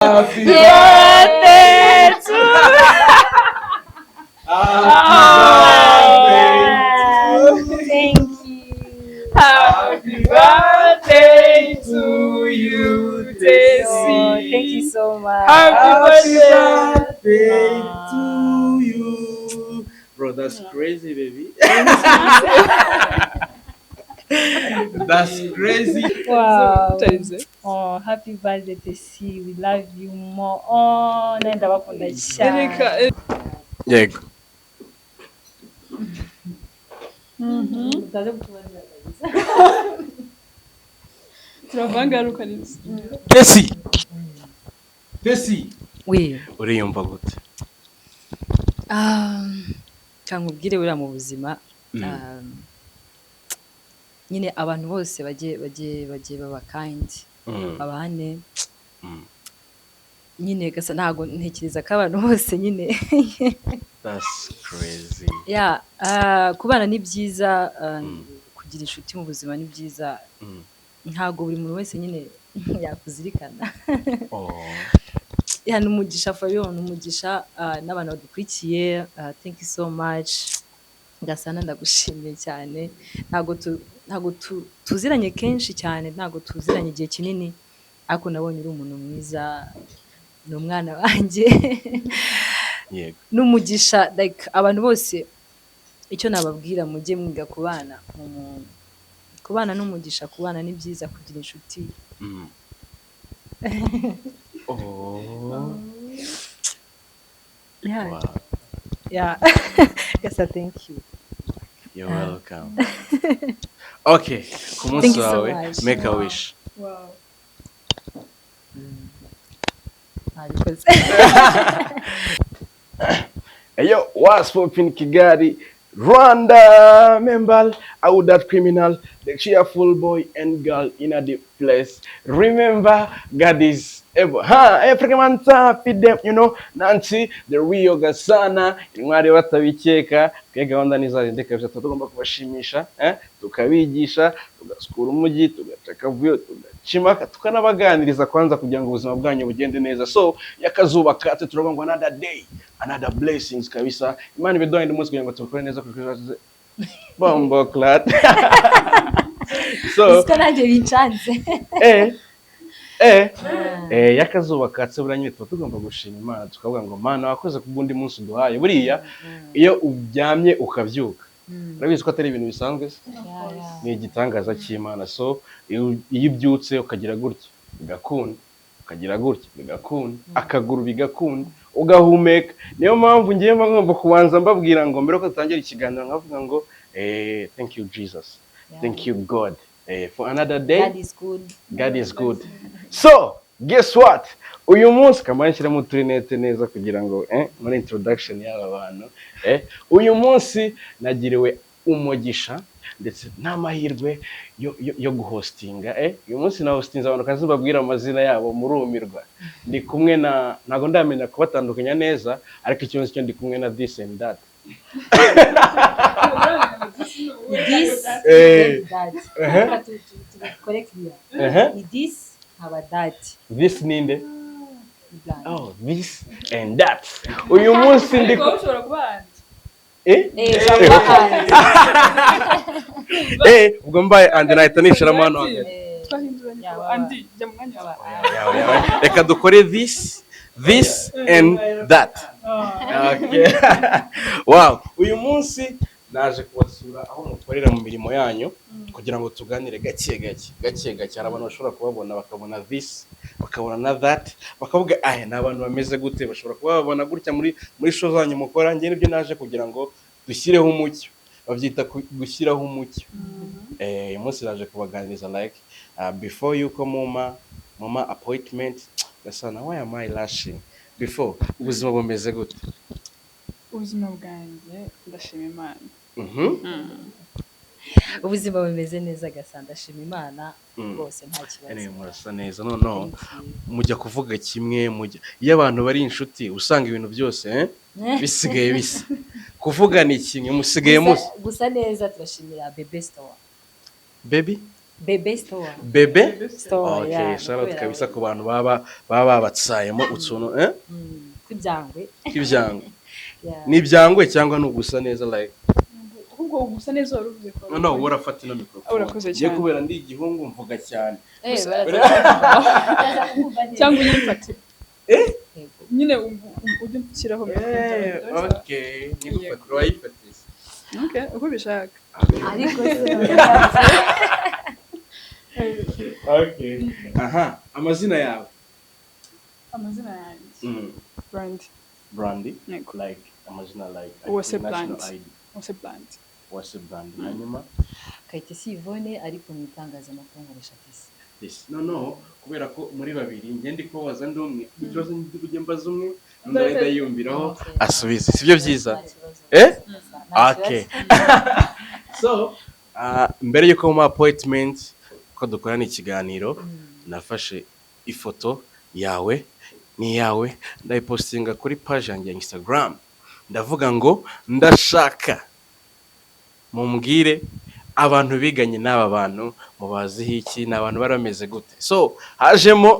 Happy birthday to Thank you. Happy birthday to you, Tessie. Thank you so much. Happy birthday to you. Bro, that's crazy, baby. That's crazy. Wow. Oh, happy birthday, Tessie. We love you more. Oh, nenda bakunda cyane. Yego. Mutaze kutubaza kabisa. Turavangaruka neza. Tessie. Tessie. Oui. Uriyumva gute? Cyangwa ubwire buriya mu buzima nyine abantu bose bagiye baba kind babane nyine gasa ntago ntekereza ko abantu bose nyine That's crazy. yeah kubana ni byiza kugira inshuti mu buzima ni byiza ntago buri muntu wese nyine yakuzirikana yani umugisha for you umugisha n'abantu badukurikiye thank you so much Gasana ndagushimiye cyane ntago tuziranye kenshi cyane ntago tuziranye igihe kinini ariko nabonye uri umuntu mwiza n'umwana wanjye Yego. n'umugisha like abantu bose icyo nababwira mujye mwiga kubana n'umugisha kubana ni byiza kugira inshuti yeah. Wow. Yeah. Gasa thank you. You're welcome. Okay, ku Thank munsi you so wawe much. make a wish. Wow. Ntabikoze. Yo, what's poppin' Kigali? Rwanda member, out that criminal, the cheerful boy and girl in a deep place. Remember, God is ever. Every man feed them, you know. Nancy, the real Gasana, intwari batabikeka, ke gahunda nizagende kabisa tugomba kubashimisha, tukabigisha, tugasukura umujyi, tugacaka vuyo, tugacimaka, tukanabaganiriza kwanza kugira ngo ubuzima bwanyu bugende neza. So, yakazuba kate turavuga ngo another day, another blessings kabisa. Imana ibiduha indi munsi kugira ngo tubikore neza kuko bombo clat. So, Siko nanjye bincanze. yakazuba katse buranye tugomba gushima Imana tukavuga ngo Mana wakoze kugundi munsi duhaye buriya iyo ubyamye ukabyuka urabizi ko atari ibintu bisanzwe ni igitangaza cy'Imana. So iyo ubyutse ukagira gutya bigakunda ukagira gutya bigakunda akaguru bigakunda ugahumeka niyo mpamvu ngiye ngomba kubanza mbabwira ngo mbere ko dutangira ikiganiro nkavuga ngo thank you Jesus, thank you God. For another day, God is good. God is good. So, guess what? Uyu munsi kamanshyira mu turinete neza kugira ngo muri introduction y'aba bantu uyu munsi nagiriwe umugisha ndetse n'amahirwe yo guhostinga uyu munsi na hostinza abantu kazibabwira amazina yabo murumirwa. Ndi kumwe na ntago ndamenya kubatandukanya neza ariko ikibazo cyo ndi kumwe na this and that. This that. Correct here. This our that. This ninde? Oh, this and that. Uyu munsi ndi Ushobora kuba ubwo mbaye andi nahita nishiramo hano hagati. twahinduranye andi jya mu mwanya wa Reka dukore this and that. Okay. Wow, uyu munsi naje kubasura aho mukorera mu mirimo yanyu kugira ngo tuganire gake hari abantu bashobora kubabona bakabona this bakabona na that bakavuga ni abantu bameze gute bashobora kuba babona gutya muri show zanyu mukora. Ngiye nibyo naje kugira ngo dushyireho umucyo babyita gushyiraho umucyo. Uyu munsi naje kubaganiriza like before you come mama appointment Gasana, why am I lashing before ubuzima bumeze gute? ubuzima bwanjye ndashima Imana. Ubuzima bumeze neza Gasana ndashima Imana rwose nta kibazo. Murasa neza no mujya kuvuga kimwe iyo abantu bari inshuti usanga ibintu byose bisigaye bisa kuvuga ni kimwe musigaye musa gusa neza turashimira Bebe Store. Baby Bebe store. Bebe. Store, Okay, yeah. shout out kabisa ku bantu baba babatsayemo utuntu Kw'ibyangwe. k'ibyangwe. Yeah. Ni ibyangwe cyangwa ni ugusa neza like ahubwo gusa neza waruvuze ko no urafata ino microphone. Urakoze Ngiye cyane. kubera ndi igihungu mvuga cyane. cyangwa uyifatire Yego. nyine ujye ushyiraho Okay, nigufatira wayifatise. okay uko ubishaka Ariko Okay. Aha, amazina yawe. amazina yanjye Brandy Nego. Like amazina like Uwase national Brand. ID. Ose Brandy Uwase Brand. Hanyuma Kayitesi Yvonne ariko mu itangazamakuru nkoresha Tesi. this. No, kubera ko muri babiri ngende ko waza ndi umwe. Ikibazo ndi kujya mbaza umwe ndahita yumviraho asubize. Sibyo byiza? Okay. So, mbere yuko mu appointment ko dukorana ikiganiro nafashe ifoto yawe niyawe ndayipostinga kuri page yanjye ya Instagram ndavuga ngo ndashaka mumbwire abantu biganye n'aba bantu mubaziho iki n'abantu bari bameze gute. So hajemo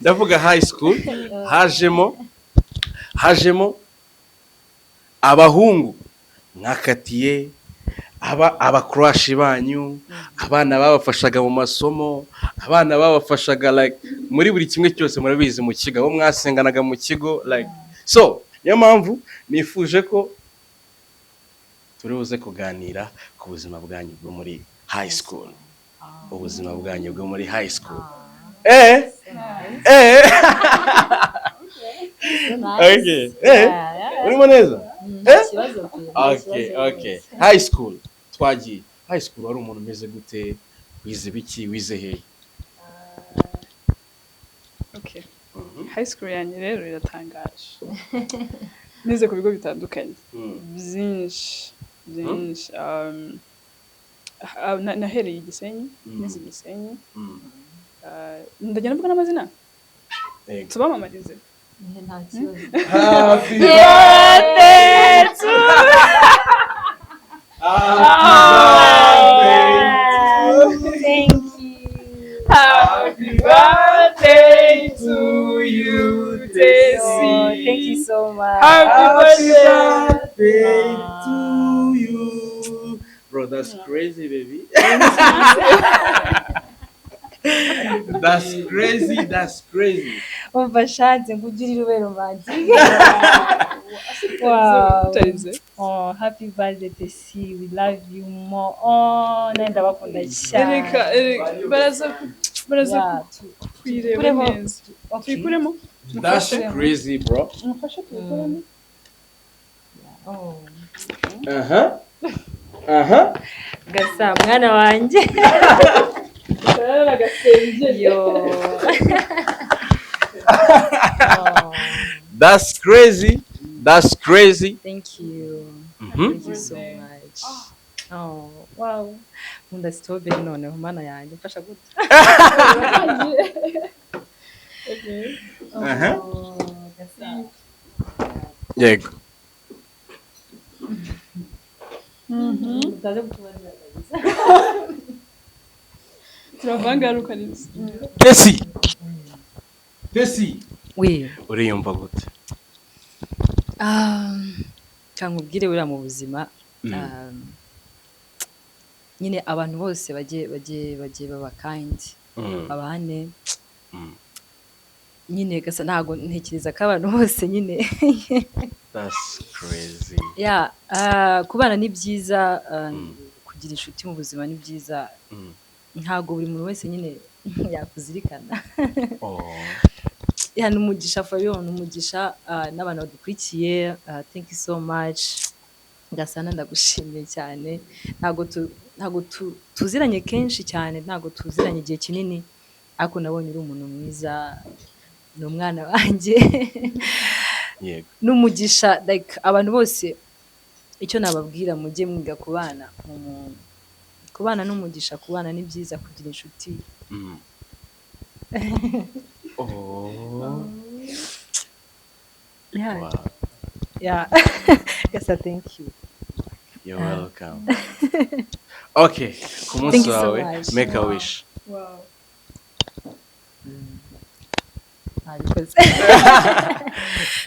ndavuga high school hajemo abahungu mwakatiye abakrush banyu, abana babafashaga mu masomo, abana babafashaga like muri buri kimwe cyose murabizi mu kigo bo mwasenganaga mu kigo like so niyo mpamvu nifuje ko turi buze kuganira ku buzima bwanyu bwo muri high school. Ubuzima bwanyu bwo muri high school. Okay. Urimo neza? Okay. High school. Twagiye. High school wari umuntu umeze gute? Wize biki? Wize hehe? okay high school yanjye rero iratangaje nize ku bigo bitandukanye byinshi nahereye Gisenyi nize Gisenyi ndagenda mvuga n'amazina tubamamarize nta kibazo. Happy birthday to Thank you. Happy birthday to you, Desi. Thank you so much. Happy birthday to you. Bro, that's crazy, baby. That's crazy. Umva shanze ngugirira ube romantic. Wow. Oh, happy birthday Tesi. We love you more. Oh, nenda bakunda cyane. Erika, baraza kwireba neza. Tuyikuremo. That's crazy, bro. Mufashe tuyikuremo. Oh. Gasa mwana wanjye. Yo. That's crazy. Thank you. Mhm. Thank you so much. Oh, wow. Nkunda strawberry noneho mana yanjye mfasha gute. Okay. Gasa. Yego. Utaje kutubarira kabisa. Turavangaruka neza. Tesi. We. Uriyumva gute? Cyangwa ubwire buriya mu buzima nyine abantu bose bagiye baba kind abane nyine gasa ntago ntekereza ko abantu bose nyine That's crazy. yeah kubana ni byiza kugira inshuti mu buzima ni byiza ntago buri muntu wese nyine yakuzirikana ya numugisha Fabian numugisha n'abantu badukurikiye thank you so much ngasana ndagushimiye cyane ntago tuziranye kenshi cyane ntago tuziranye igihe kinini ariko nabonye uri umuntu mwiza n'umwana wanjye Yego numugisha like abantu bose icyo nababwira mujye mwiga kubana n'umugisha kubana ni byiza kugira inshuti Wow. Yeah. Yes, thank you. You're welcome. Okay, ku munsi Thank you so wawe much. make a wish. Wow. ntabikoze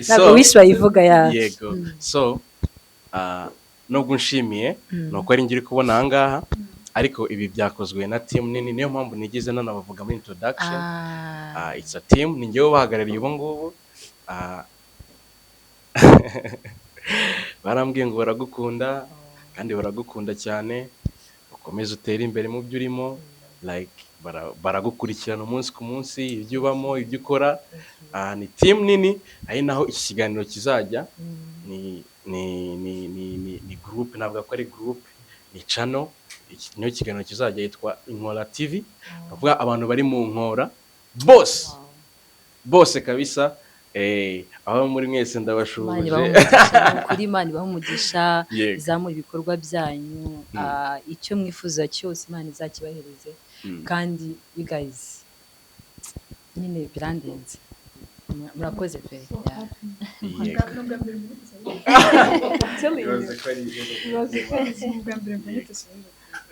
ntabwo wish bayivuga ya Yego. So nubwo nshimiye nuko ari ngiri kubona aha ngaha ariko ibi byakozwe na team nini, niyo mpamvu nigeze nanabavuga muri introduction. It's a team, ni njyewe bahagarariye ubu ngubu. Barambwiye ngo baragukunda kandi baragukunda cyane, ukomeze utere imbere mu byo urimo, like baragukurikirana umunsi ku munsi, ibyo ubamo, ibyo ukora. Ni team nini, ari naho iki kiganiro kizajya. Ni group, ntabwo ko ari group, ni channel. Niyo kiganiro kizajya yitwa Inkora TV. Bavuga abantu bari mu nkora bose kabisa. Aho muri mwese ndabashubuje. Kuri Imana ibaha umugisha, izamura ibikorwa byanyu, icyo mwifuza cyose Imana izakibahereze. Kandi you guys nyine birandenze, murakoze pe.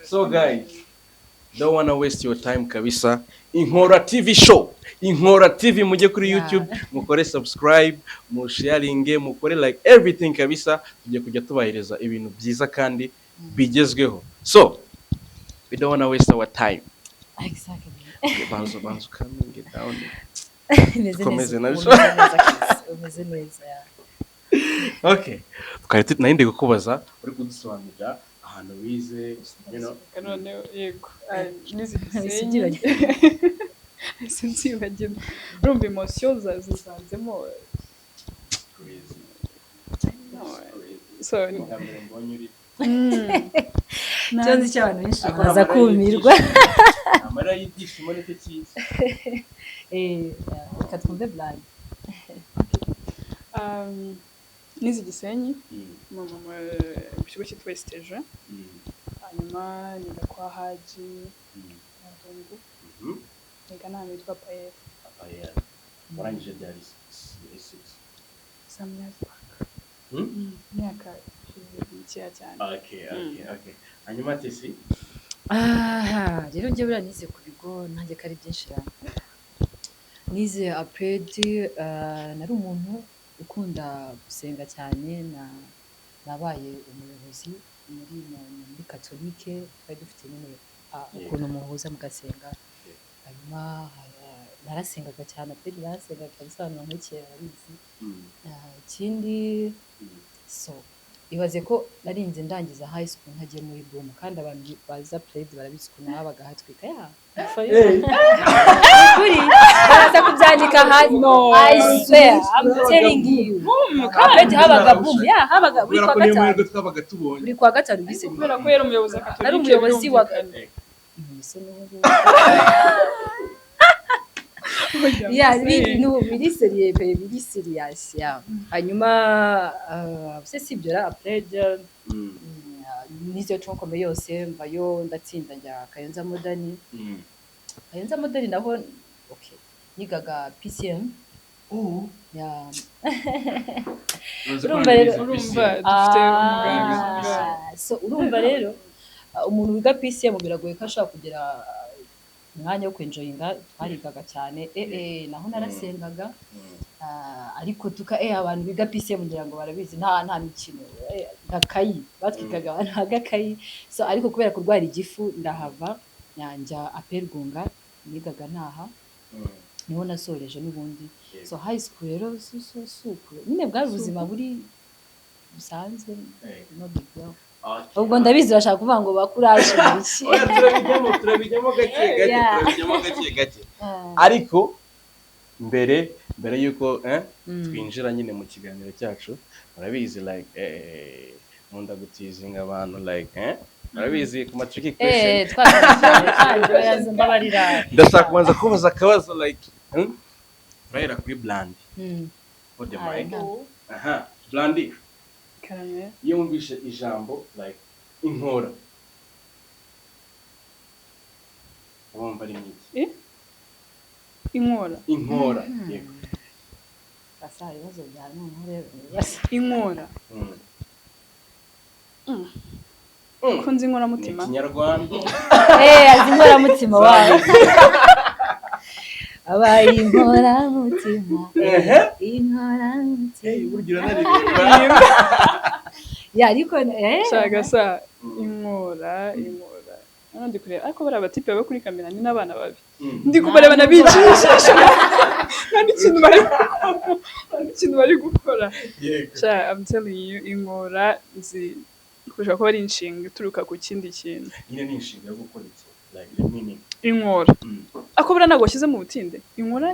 So guys, don't wanna waste your time kabisa. Inkora TV show, Inkora TV, mujye kuri YouTube mukore subscribe, mu sharinge, mukore like everything kabisa, tujye kujya tubahereza ibintu byiza kandi bigezweho. So we don't wanna waste our time. Exactly. Banzo coming down. Komeze neza. Okay. Twari nahinde gukubaza uri kudusobanurira ahantu wize, you know. None yego. Nizigisenyi. Sinzibagirwa. Urumva emotion zizanzemo. So Cyozi cy'abantu benshi baza kumirwa. Amara y'ibyishimo nicyo cyiza. Reka twumve Blind. Nizigisenyi mu kigo cyitwa Stage. Hanyuma niga kwa Haji Ndungu. Niga n'ahantu hitwa Payel. Warangije byari 6. Some years back. Myaka mikeya cyane. Okay. Hanyuma tesi? Rero njye buriya nize ku bigo nanjye kari byinshi cyane. Nize apedi, nari umuntu ukunda gusenga cyane, nabaye umuyobozi muri Katolike, twari dufite nyine ukuntu muhuza mugasenga. Hanyuma narasengaga cyane, apedi narasengaga bisobanura nk'ikera abizi. Ikindi so ibaze ko narinze ndangiza high school ntagiye muri boom, kandi abantu baza apedi barabizi ko nabaga hatwika kuri baraza kubyandika hano. I swear I'm telling you, apedi habaga boom, habaga buri kwa gatanu. Twabaga tubonye Buri kwa gatanu bise kubera ko yari umuyobozi wa Katolike. ari umuyobozi wa biri seriye pe, biri serious ya. Hanyuma si ibyo ra apedi nizo tronkomeye yose mvayo ndatsinda njya Kayonza Modern. Kayonza Modern naho okay nigaga PCM. Urumva rero dufite umuganga. So urumva rero umuntu wiga PCM biragoye ko ashaka kugira umwanya wo kwenjoyinga. Twarigaga cyane naho narasengaga, ariko abantu biga PCM ngira ngo barabizi nta mikino, gakayi batwikaga abantu hagakayi. So ariko kubera kurwara igifu ndahava njya Apergunga, nigaga naha niho nasoreje n'ubundi. So high school rero suku nyine bwari ubuzima buri busanzwe, no big deal. Ubwo ndabizi bashaka kuvuga ngo bakuraje iki. turabijyamo gake gake. Ariko mbere yuko twinjira nyine mu kiganiro cyacu, murabizi like nkunda gutizinga abantu like murabizi ku matricky question. Ndashaka kubanza kubaza akabazo like bahera kuri Blind. What the mic? Blind. Iyo wumvishe ijambo like inkora wumva ari iki? Inkora yego. Asa ibibazo bya none Inkora. ko nzi inkoramutima Ikinyarwanda azi inkoramutima wawe abaye inkoramutima inkoramutima burya uranaririmba ariko shaga sa inkora ndi kureba ariko bari abatipe baba kuri kamera ni n'abana babi ndi kubareba nabicisha kandi ikintu bari gukora I'm telling you inkora kushaka ko ari inshinga ituruka ku kindi kintu nyine ni inshinga yo gukora iki like the meaning inkora ako bura nago washyize mu butinde inkora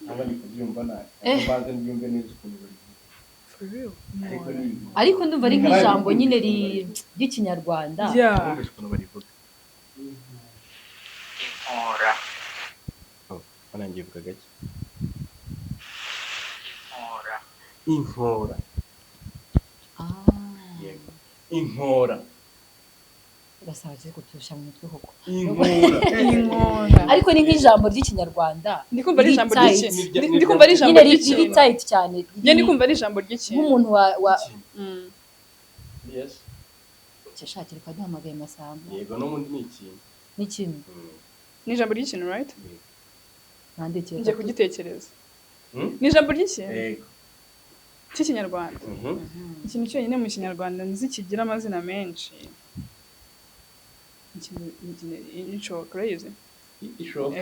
abandi kubyumva nabi baze mbyumve neza ukuntu bari ariko ndumva ari nk'ijambo nyine ry'ikinyarwanda ukuntu barivuga inkora banangiye vuga gake inkora inkora gasaba cyo kutusha mu mutwe koko inkora ariko ni nk'ijambo ry'ikinyarwanda ndikumva ari ijambo ry'ikintu ndikumva ari ijambo ry'ikintu riri tight cyane ndikumva ari ijambo ry'ikintu nk'umuntu wa yes cyashakira kwaduhamagaye Masamba yego no mundi ni ikintu ni ijambo ry'ikintu right nandekeye nje kugitekereza ni ijambo ry'ikintu yego cy'ikinyarwanda ikintu cyonyine mu kinyarwanda nzi kigira amazina menshi ishoka urayizi ishoka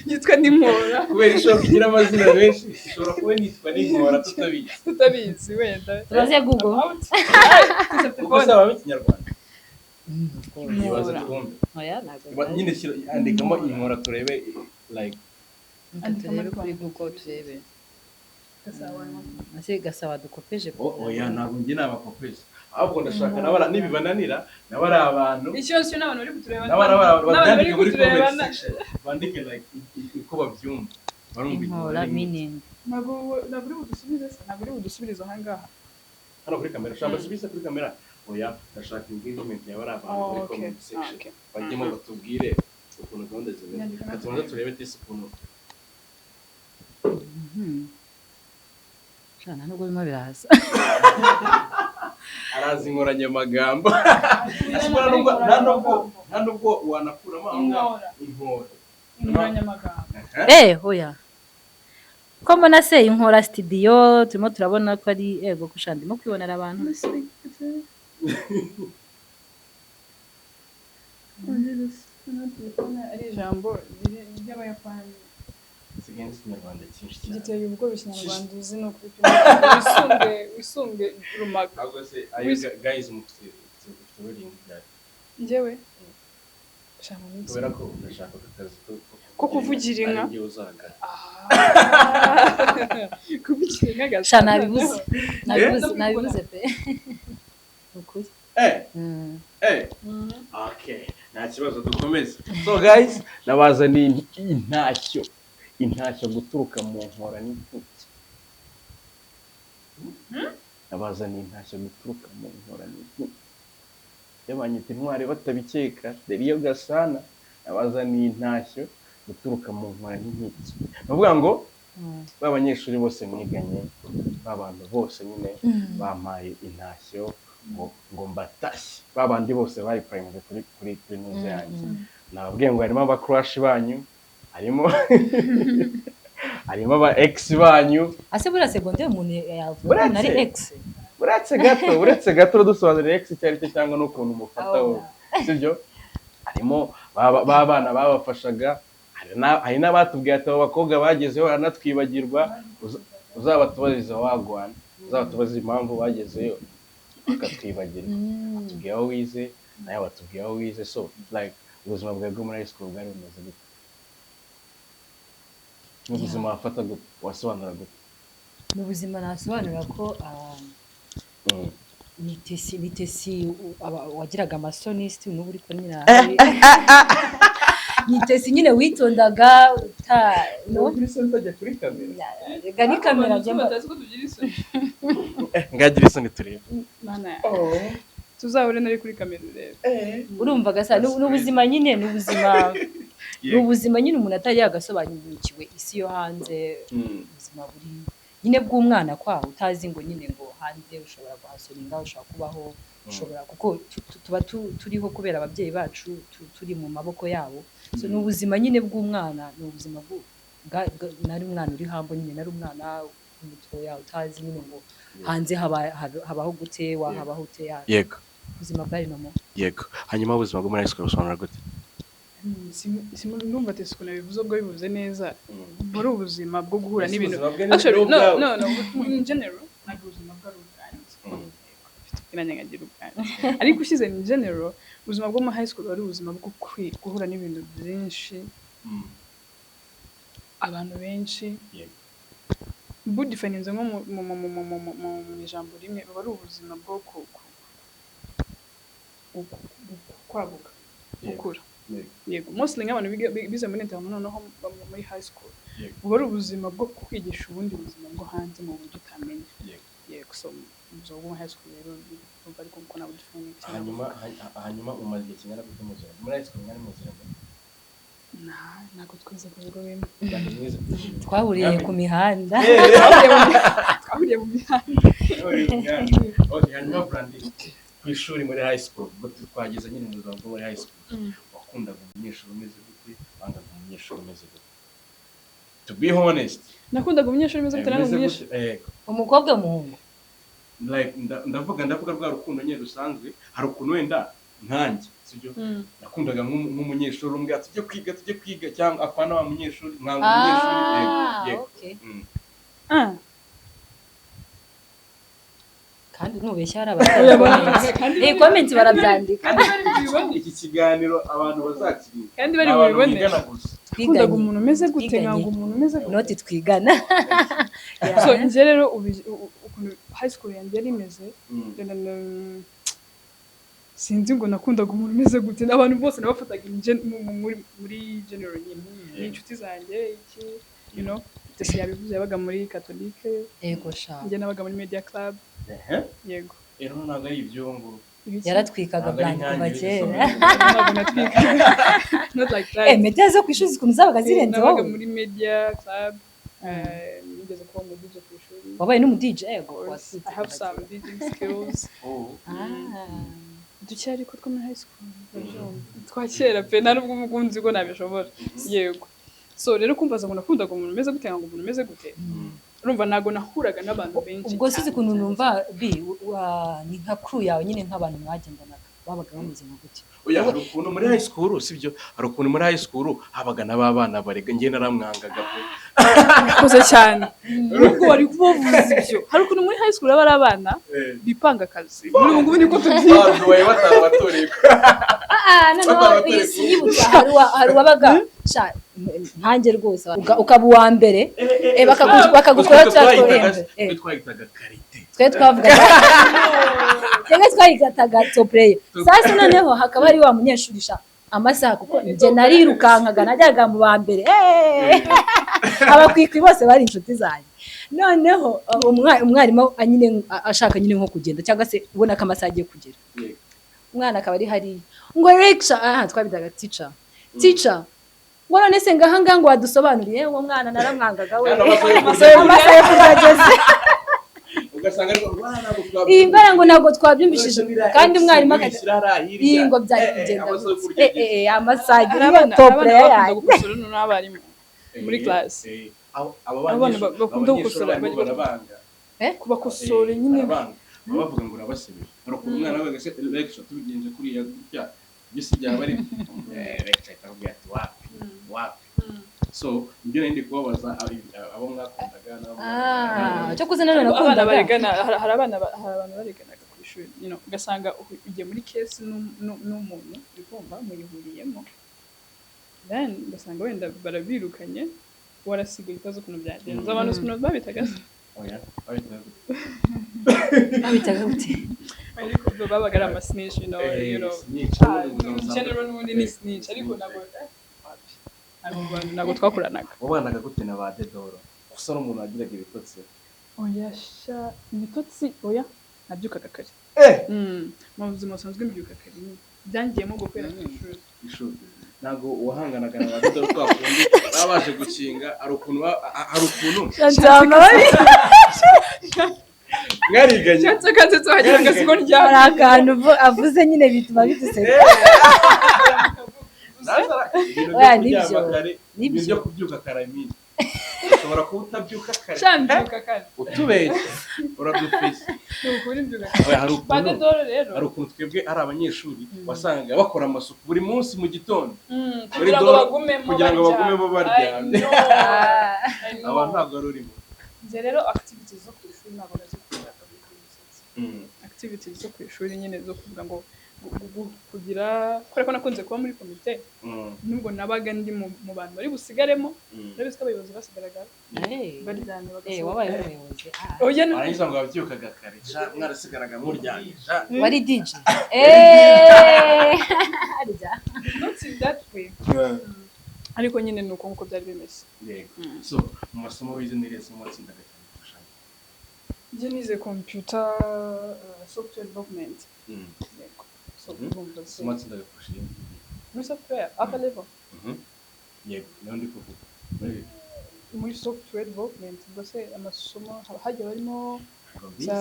yitwa n'inkora kubera ishoka igira amazina menshi ishobora kuba nitwa n'inkora tutabizi wenda turaze Google kuko saba mu kinyarwanda nibaza twumve oya ntabwo nyine andikamo inkora turebe like turebe kuri Google turebe ase gasaba dukopeje oya ntabwo njye nabakopeje ahubwo ndashaka nabara nibibananira nabara abantu icyose n'abantu bari kutureba n'abantu bari kutureba bandike like uko babyumva barumva inkora meaning ntabwo uri budusubirize ahangaha hano kuri kamera ushaka basubize kuri kamera oya ndashaka engagement y'abari abantu kuri comment section bajyemo batubwire ukuntu gahunda zimeze katubanza turebe tese ukuntu cyane nubwo bimo biraza arazi inkoranya magambo nta nubwo wanakuramo inkoranya magambo oya ko mbona se inkora studio turimo turabona ko ari ego kushanda ndimo kwibonera abantu ari ijambo ry'abayapani sigenzi kinyarwanda cyinshi cyane giteye ubwo ikinyarwanda uzi no kuri wisunge rumaga ahubwo se guys mufite wedding byari njyewe kubera ko ndashaka akazi ko kuvugira inka ari uzaga kuvugira inka gasha nabibuze pe ukuri okay nta kibazo dukomeze so guys nabazaniye intashyo guturuka mu nkora n'imfubyi nabazaniye intashyo guturuka mu nkora n'imfubyi yabanyita intwari batabikeka Deriyo Gasana nabazaniye intashyo guturuka mu nkora n'imfubyi bavuga ngo b'abanyeshuri bose mwiganye b'abantu bose nyine bampaye intashyo ngo mbatashye babandi bose bari primary kuri nuze yanjye nababwiye ngo harimo aba crush banyu harimo aba ex banyu ase bura secondaire umuntu yavuga ari ex uretse gato dusobanurira ex cyari cyo cyangwa n'ukuntu umufata sibyo harimo babana babafashaga hari n'abatubwiye ati abo bakobwa bagezeho baranatwibagirwa uzabatubaziza wagwana uzabatubaza impamvu bagezeyo bakatwibagirwa batubwiye aho wize nawe batubwiye aho wize so like ubuzima bwawe bwo muri high school bwari bumeze gute n'ubuzima wafata gute wasobanura gute mu buzima nasobanura ko nitesi wagiraga amasonisti n'ubu uri kunyira nitesi nyine witondaga kuri soni utajya kuri kamera gani kamera ngagira isoni turebe tuzahure nari kuri kamera urebe urumva gasa n'ubuzima nyine n'ubuzima nyine umuntu atari yagasobanukiwe isi yo hanze ubuzima buri nyine bw'umwana kwa utazi ngo nyine ngo hanze ushobora kuhasoringa ushobora kubaho ushobora kuko tuba turiho kubera ababyeyi bacu turi mu maboko yabo so ni ubuzima nyine bw'umwana ni ubuzima nari umwana uri hambo nyine nari umwana umutoya utazi nyine ngo hanze habaho gute wahabaho ute yego ubuzima bwari nomo yego hanyuma ubuzima bwo muri high school busobanura gute ndumva ati siko nabivuze ubwo bivuze neza muri ubuzima bwo guhura n'ibintu actually no in general ntabwo ubuzima bwari ubwanjye kiranye nkagira ubwanjye ariko ushyize in general ubuzima bwo muri high school wari ubuzima bwo guhura n'ibintu byinshi abantu benshi budifaninze nko mu ijambo rimwe baba ari ubuzima bwo kwaguka gukura yego mostly nk'abantu bize muri internet noneho muri high school buba ari ubuzima bwo kwigisha ubundi buzima bwo hanze mu buryo utamenya yego so ubuzima bwo muri high school rero bumva ariko uko nabo dufaninga hanyuma umaze igihe kingana gute muzira muri high school mwari muzira ntabwo twize ku bigo bimwe twahuriye ku mihanda twahuriye mu mihanda okay hanyuma Brandy ku ishuri muri high school ubwo twageze nyine mu buzima bwo muri high school wakundaga umunyeshuri umeze gute wangaga umunyeshuri umeze gute to be honest nakundaga umunyeshuri umeze gute nanga umunyeshuri umukobwa muhungu like ndavuga rwa rukundo nyine rusanzwe hari ukuntu wenda nkanjye sibyo nakundaga nk'umunyeshuri umwe tujye kwiga cyangwa apana wa munyeshuri mwanga umunyeshuri yego kandi nubeshya hari abantu comment barabyandika iki kiganiro abantu bazakiriye kandi bari bubibone twigaga umuntu umeze gute ngango umuntu umeze gute noti twigana so nje rero ukuntu high school yanjye yari imeze sinzi ngo nakundaga umuntu umeze gute abantu bose nabafataga muri general nyine inshuti zanjye iki you know ndetse yabivuze yabaga muri catholique yego sha njye nabaga muri media club yego rero ntabwo ari ibyongo yaratwikaga blank kuva kera not like that media zo kwishuri zikuntu zabaga zirenze nabaga muri media club nigeze kuba mu DJ ku ishuri wabaye n'umu DJ yego I have some DJing skills ducyari ko two muri high school twakera pe nta nubwo umugunzi ngo nabishobora yego so rero kumvaza ngo nakundaga umuntu umeze gute ngo umuntu umeze gute urumva nago nahuraga n'abantu benshi ubwo sizi kuntu numva ni nka crew yawe nyine nk'abantu mwagendanaga babaga bameze nka gute oya hari ukuntu muri high school sibyo hari ukuntu muri high school habaga n'abana barega ngiye naramwangaga pe koze cyane nubwo wari kubavuza ibyo hari ukuntu muri high school abari abana bipanga akazi muri ubu ngubu niko tubyita baye batarabatoreye yibutsa hari wabaga ntange rwose ukaba uwa mbere bakagukora twagitaga karite twe twayigataga top player sasa noneho hakaba ari wa munyeshuri sha amasaha kuko nje narirukankaga najyaga mu ba mbere abakwikwi bose bari inshuti zanjye noneho umwarimu anyine ashaka nyine nko kugenda cyangwa se ubona ko amasaha agiye kugera umwana akaba ari hari ngo lecture twabidaga teacher ngo none se ngahanga ngo wadusobanuriye uwo mwana naramwangaga we amasaha yo kugageze ugasanga ariko bwana imbara ngo ntabwo twabyumvishije kandi umwarimu akagira ngo byari kugenda amasaha top player yayo n'abarimu muri class abana bakunda gukosora kubakosora nyine bavuga ngo urabasebije hari ukuntu umwana wabaga se lecture tubigenze kuriya gutya bisi byaba ari lecture itavuga ati wapi so ibyo nindi kubabaza abo mwakundaga cyo kuzana none abana baregana hari abantu bareganaga ku ishuri ugasanga ugiye muri case n'umuntu bikumva muyihuriyemo then ugasanga wenda barabirukanye warasigaye utazi ukuntu byagenze abantu ukuntu babitaga oya babitaga gute ariko babaga ari amasnitch general n'ubundi ni snitch ariko ntabwo twakoranaga wabanaga gute na ba Dedoro gusa n'umuntu agiraga ibitotsi oya sha ibitotsi oya nabyukaga kare mu buzima busanzwe mbyuka kare byangiyemo gukorera mu ishuri ntago wahanganaga na badodo twakundi babaje gukinga ari ukuntu mwariganye cyatse kanze twagira gasigo ryari akantu avuze nyine bituma biduseka nibyo kubyuka karamini ushobora kuba utabyuka kare cyambyuka kare utubeshye uradufise n'ukuri mbyuka badodoro rero hari ukuntu twebwe ari abanyeshuri wasangaga bakora amasuku buri munsi mu gitondo kugira ngo bagumemo baryamye abantu ntabwo ari urimo nze rero activities zo ku ishuri ntabwo nazikunda activities zo ku ishuri nyine zo kuvuga ngo kugira ko nakunze kuba muri komite nubwo nabaga ndi mu bantu bari busigaremo nabizi ko abayobozi basigaraga baryamye bagasohoka wabaye umuyobozi arangiza ngo babyukaga kare mwarasigaraga muryamye wari DJ not in that way ariko nyine nuko nkuko byari bimeze so mu masomo wize nirese mu matsinda gatanu gushaka je nize computer software development matsinda gafashije muri software upper level yego naho ndi kuvuga muri software development bose amasomo hajya barimo za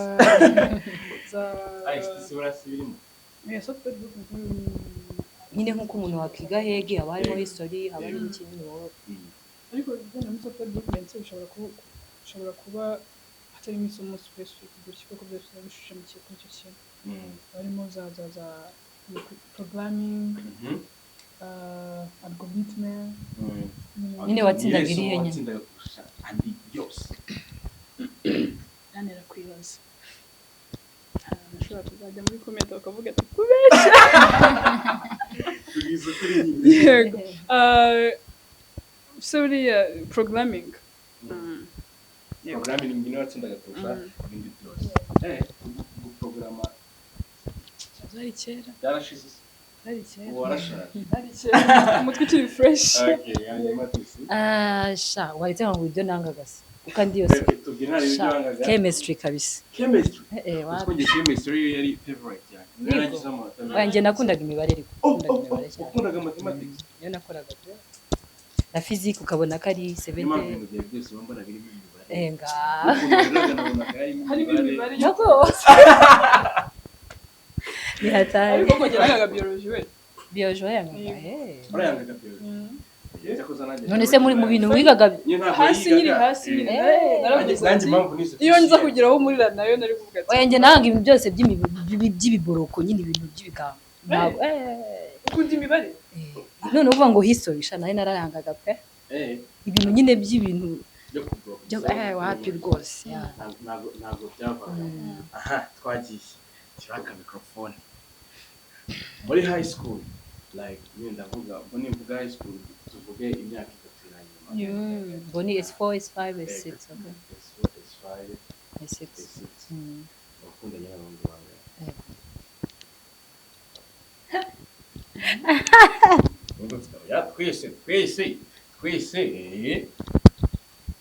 birimo software development nyine nk'uko umuntu wakwiga hege haba harimo history haba harimo ikintu wowe ariko muri software development ushobora kuba hatarimo isomo specific gutyo kuko byose bishamikiye kuri icyo kintu harimo za programming algorithm nyine watsindaga iri henye andi byose yanera kwibaza nashobora kuzajya muri comment bakavuga ati kubeshya tugize kuri yego sorry programming programming ni watsindaga kurusha ibindi byose guprograma zari kera yarashize warashaje umutwe ukiri fresh sha waretse ngo ibyo nangaga se uko andi yose chemistry kabisa chemistry wakunze chemistry yari favorite yani naragize amanota wanjye nakundaga imibare ariko nakundaga mathematics yo nakoraga na physique ukabona ko ari 7 ibintu byose wambaraga irimo imibare nga hari imibare yoko ni hatari ariko kongeraga biology we biology yanga urayangaga biology none se muri mu bintu wigaga hasi nyine nanjye mpamvu nise iyo nza kugeraho muri nayo nari kuvuga ati oya njye nanga ibintu byose by'ibiboroko nyine ibintu by'ibigamba ntabwo ukunda imibare none uvuga ngo history sha nayo narayangaga pe ibintu nyine by'ibintu byo wapi rwose ntabwo byavaga aha twagiye kiraka microphone muri high school like ndavuga ubwo nimvuga high school tuvuge imyaka itatu iranyuma boni S4 S5 S6 okay S5 S6 bakundanye n'abandi banga twese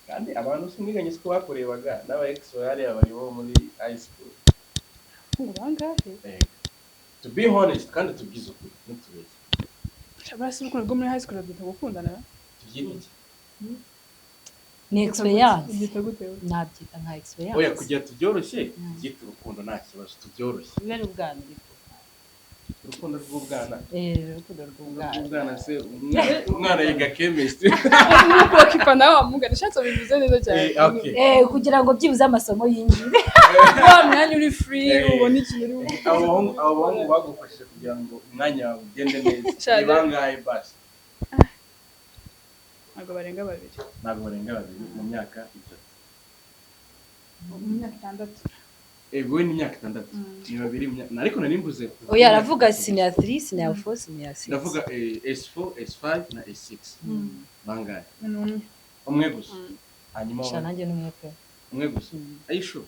kandi abantu siniganye siko bakorebaga n'aba ex bari bo muri high school bangahe to be honest kandi tubwize ukuri ntitubeshye basi urukundo rwo muri high school rudita gukundana tubyite ni experience ugita gute nabyita nka experience oya kugira tubyoroshye byita urukundo nta kibazo tubyoroshye bibere ubwana urukundo rw'ubwana urukundo rw'ubwana se umwana yiga chemistry nuko wakipa nawe wamugana shatse bivuze neza cyane kugira ngo byibuze amasomo yinjire wa mwanya uri free ubona ikintu uri abo bantu bagufashije kugira ngo umwanya wawe ugende neza ibangaye basi ntabwo barenga babiri mu myaka itatu mu myaka itandatu wowe ni imyaka itandatu ni babiri ariko nari mvuze oya aravuga senior 3 senior 4 senior 6 ndavuga S4 S5 na S6 bangaye umwe gusa hanyuma nanjye n'umwe pe umwe gusa ayisho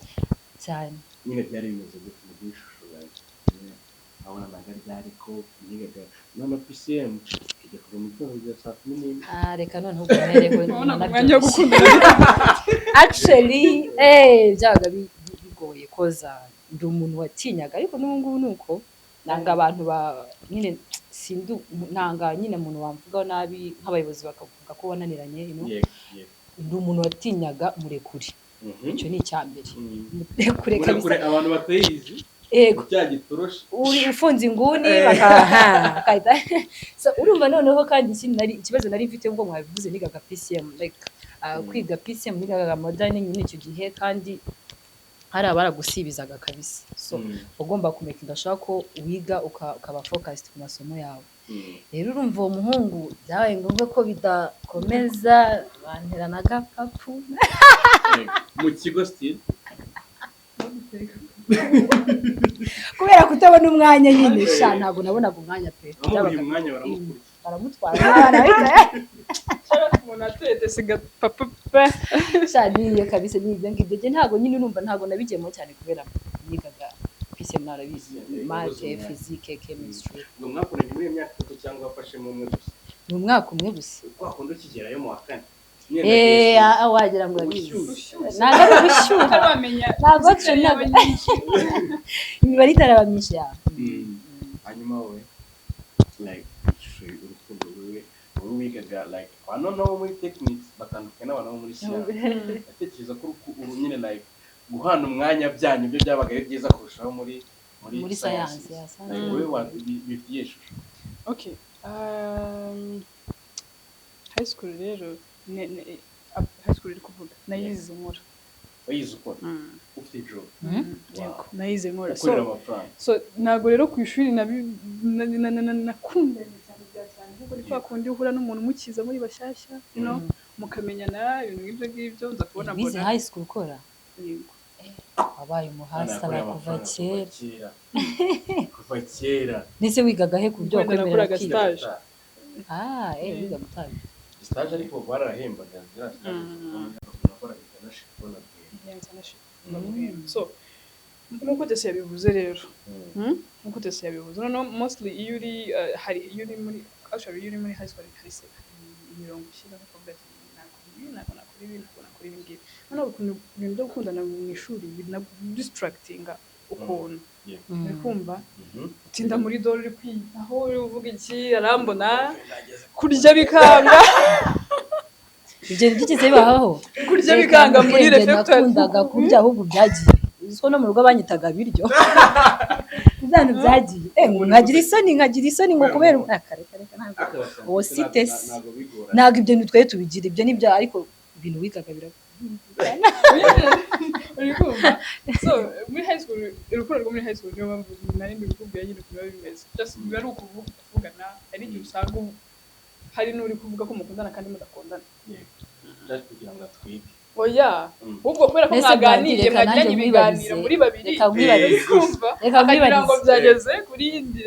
cyane nyine byari bimeze gute mu bishusho byanjye abona nagarya ariko nigaga n'ama PCM kijya kuva mu gitondo bya saa 11 reka none ugumereho n'umwanya wo gukundana actually byaga bigoye koza ndi umuntu watinyaga ariko n'ubu ngubu nuko nanga abantu ba nyine sindu ntanga nyine umuntu wamvugaho nabi nk'abayobozi bakavuga ko wananiranye ndi umuntu watinyaga murekure icyo ni icyambere murekure kabisa abantu batayizi yego cyagitoroshe uri ufunze inguni bakahita so urumva noneho kandi ikibazo nari mfite ngo mwabivuze nigaga PCM like kwiga PCM nigaga modern nyine icyo gihe kandi hari abaragusibizaga kabisa so ugomba kumekinga shaka ko wiga ukaba focused ku masomo yawe rero urumva uwo muhungu byabaye ngombwa ko bidakomeza banteranaga papu mu kigo still kubera kutabona umwanya nyine sha ntabwo nabonaga umwanya pe umwanya baramutwara abana bita umuntu atete siga papa pe sha niye kabisa nibyo ngibyo ntabwo nyine urumva ntabwo nabigiyemo cyane kubera nigaga PCM narabizi math physique chemistry ngo mwakoranye muri imyaka 3 cyangwa afashe mu umwe gusa ni umwaka umwe gusa wakunda ukigerayo mu wa 4 wagira ngo yabizi ntabwo bishyuha ntabwo imibare itaraba myinshi yawe hanyuma wowe like urukundo rwe wigaga like abantu no muri techniques batandukanye n'abantu bo muri science atekereza ko nyine like guhana umwanya byanyu byo byabaga ari byiza kurushaho muri science wowe wabifiyesha okay high school rero high school iri kuvuga nayize nkora wayize ukora ufite job yego nayize nkora so ntago rero ku ishuri nakundanye cyane kuko ni kwa kundi uhura n'umuntu mukiza muri bashyashya mukamenyana ibintu ngibyo nza kubona bize high school ukora yego wabaye umuhasaba kuva kera ndetse wigaga he ku byo wakwemera kwiga wiga gutabi stage ariko barahembaga so nkuko Tese yabivuze rero nkuko Tese yabivuze no mostly iyo uri muri actually iyo uri muri high school hari se imirongo ishyira ko bati nakora ibi none ibintu byo gukundana mu ishuri distractinga ukuntu kumva tinda muri dore uri kwitaho uri uvuga iki arambona kurya bikanga ibyo bigeze bibaho kurya bikanga muri refectoire nakundaga kurya ahubwo byagiye uziko no mu rugo banyitaga biryo bizana byagiye nkagira isoni ngo kubera akareka ntabwo uwo sitesi ntabwo ibyo ntitwaye tubigira ibyo nibyo ariko ibintu wigaga uri kumva so muri high school urukundo rwo muri high school niyo mpamvu nari ndi gukubwira nyine kuba bimeze just biba ari ukuvugana ari igihe usanga hari n'uri kuvuga ko mukundana kandi mudakundana kugira ngo twige oya ubwo kubera ko mwaganiriye mwagiranye ibiganiro muri babiri kumva akagira ngo byageze kuri yindi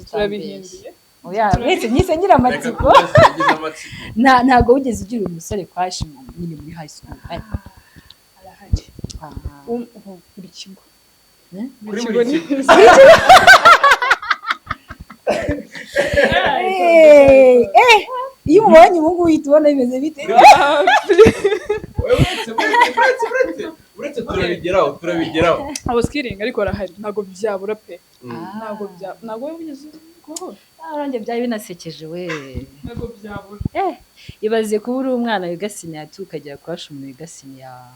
turabihinduye oya wese nyise ngira amatsiko ntago wigeze ugira umusore kwashi nyine muri high school arahari kuri kigo iyo umubonye ubu ngubu uhita ubona bimeze bite uretse turabigeraho abo skiringi ariko arahari ntabwo byabura pe ntabwo wigeze kubaho aranjye byari binasekeje we ntabwo byabura ibaze kuba uri umwana wiga senior 2 ukagera crash mu wiga senior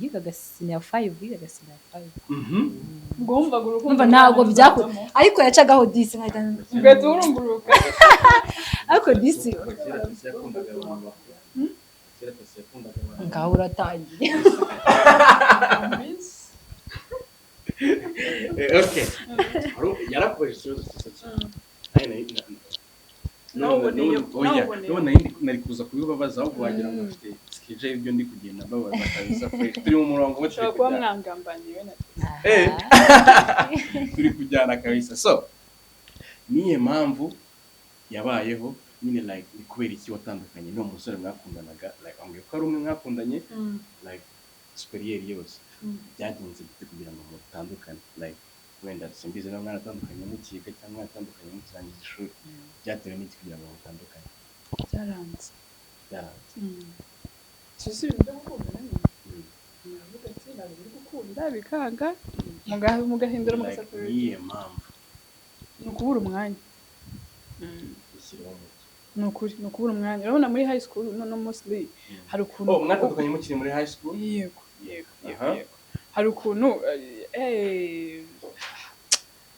yigaga senior 5 yigaga senior 5 ngomba gurukumva ntabwo byakora ariko yacagaho disi nkahita ngahita urunguruka ariko disi ngaho uratangiye okay yarakoresha ikibazo cyiza cyane nari kuza kubibabaza ahubwo wagira ngo afite skije ibyo ndi kugenda mbabaza kabisa turi mu murongo wo turi kuba mwangambaniwe na turi kujyana kabisa so niye mpamvu yabayeho nyine like ni kubera iki watandukanye n'uwo musore mwakundanaga like ambwiye ko ari umwe mwakundanye like superior yose byagenze gute kugira ngo mutandukane like wenda simbize no mwana atandukanye mukiga cyangwa atandukanye mukirangiza ishuri byatewe n'iki kugira ngo mutandukane byaranze sisi byo gukundana navuga ati ntabwo uri gukunda bikanga mugahindura mugasapurira niye mpamvu no ukubura umwanya ni ukubura umwanya urabona muri high school no mostly hari ukuntu mwatandukanye mukiri muri high school yego hari ukuntu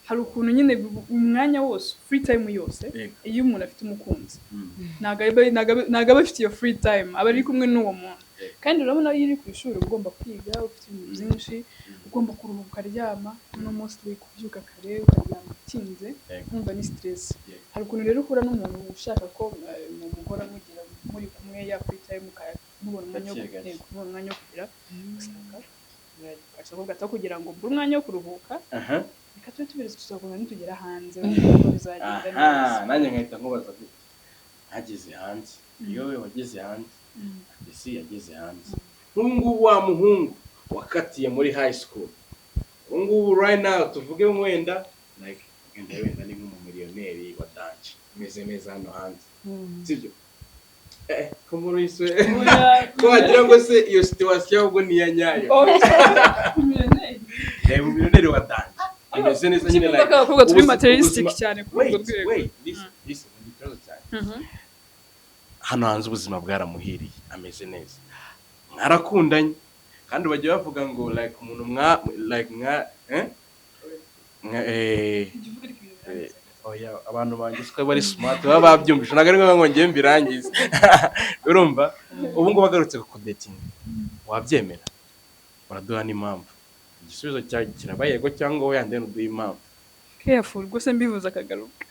hari ukuntu nyine umwanya wose free time yose iyo umuntu afite umukunzi ntago aba afite iyo free time aba ari kumwe n'uwo muntu kandi urabona iyo uri ku ishuri ugomba kwiga ufite ibintu byinshi ugomba kuruhuka ukaryama no mostly kubyuka kare ukaryama utinze nkumva ni stress hari ukuntu rero uhura n'umuntu ushaka ko muhora mugira muri kumwe ya free time mubona umwanya wo kugira usanga ashaka gata kugira ngo mbure umwanya wo kuruhuka reka tube tubireze tuzakunda nitugera hanze uko bizagenda neza nanjye nkahita nkubaza gute hageze hanze iyo wageze hanze ese yageze hanze nk'ubu wa muhungu wakatiye muri high school ngubu right now tuvuge wenda like wenda ni nk'umumiliyoneri wa danje meze neza hano hanze sibyo kumurisi ko wagira ngo se iyo situation ahubwo ni ya nyayo umumiliyoneri wa danje ameze neza nyine like abakobwa turi materialistic cyane ku rwego rwego listen hano hanze ubuzima bwaramuhiriye ameze neza mwarakundanye kandi bajya bavuga ngo like umuntu abantu bangiswe bari smart baba babyumvisha naga ari ngo ngiye mbirangize urumva ubu ngo bagarutse ku dating wabyemera uraduha n'impamvu igisubizo cya kirabaye yego cyangwa we yande n'uduha impamvu careful gose mbivuza akagaruka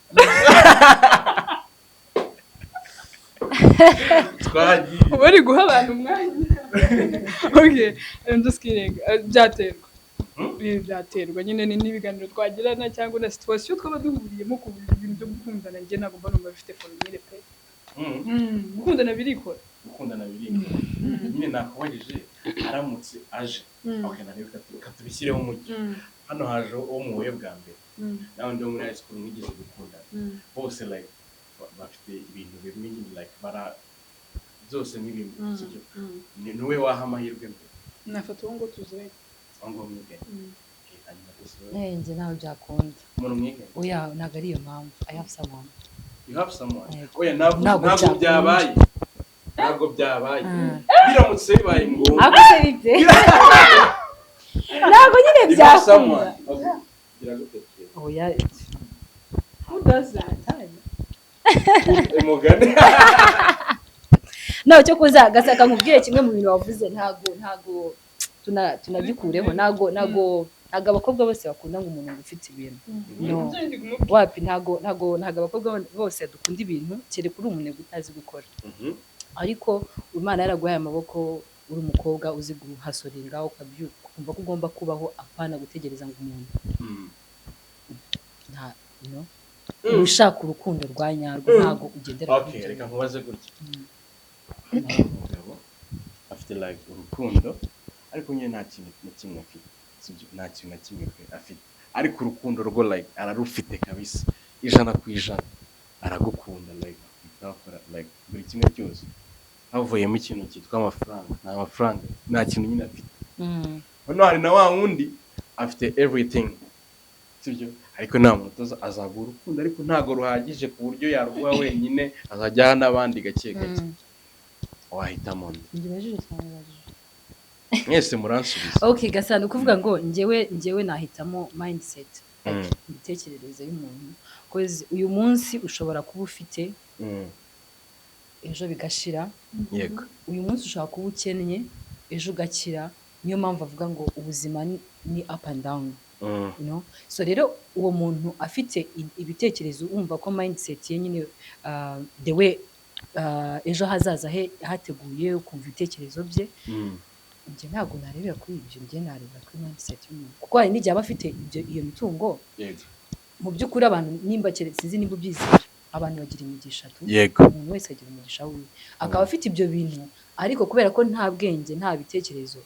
bari guha abantu umwanya okay I'm just kidding byaterwa nyine n'ibiganiro twagirana cyangwa na situation twaba duhuriyemo ku bintu byo gukundana njye ntabwo mba numva bifite formule pe gukundana birikora nyine nakubajije aramutse aje okay nareka katubishyireho umujyi hano haje uwo muhuye bwa mbere nawe ndi muri high school mwigeze gukundana bose like bafite ibintu bimwe nyine like bara byose n'ibintu sibyo niwe waha amahirwe mbere nafata uwo ngo tuzeye njye nawe byakunda umuntu mwige oya ntabwo ari iyo mpamvu I have someone you have someone oya ntabwo byabaye biramutse bibaye ngo akubite ntabwo nyine byakunda oya who does that umugani cyo kuza gasaka nkubwire kimwe mu bintu wavuze ntago tunagikureho ntago abakobwa bose bakunda ngo umuntu ufite ibintu no wapi ntago abakobwa bose dukunda ibintu kere kuri umuntu utazi gukora ariko Imana yaraguhaye amaboko uri umukobwa uzi guhasoringa ukabyuka kumva ko ugomba kubaho apana gutegereza ngo umuntu ushaka urukundo rwa nyarwo ntago ugendera okay reka nkubaze gutya umugabo afite like urukundo ariko nyine nta kintu na kimwe afite sibyo nta kintu na kimwe afite ariko urukundo rwo like ararufite kabisa 100% aragukunda like bitafara like buri kimwe cyose havuyemo ikintu cyitwa amafaranga nta kintu nyine afite hano hari na wa wundi afite everything sibyo ariko nta muntu azagura urukundo ariko ntago ruhagije ku buryo yaruguha wenyine azajya n'abandi gake gake wahitamo mwese muransubiza okay gasana kuvuga ngo njyewe nahitamo mindset imitekerereze y'umuntu cause uyu munsi ushobora kuba ufite ejo bigashira yego uyu munsi ushobora kuba ukennye ejo ugakira niyo mpamvu avuga ngo ubuzima ni up and down so rero uwo muntu afite ibitekerezo umva ko mindset ye nyine the way ejo hazaza hateguye ukumva ibitekerezo bye njye ntabwo narebera kuri ibyo njye narebera kuri mindset y'umuntu kuko hari n'igihe aba afite iyo mitungo mu by'ukuri abantu nimba sinzi nimba ubyizera abantu bagira imigisha umuntu wese agira umugisha wiwe akaba afite ibyo bintu ariko kubera ko nta bwenge nta bitekerezo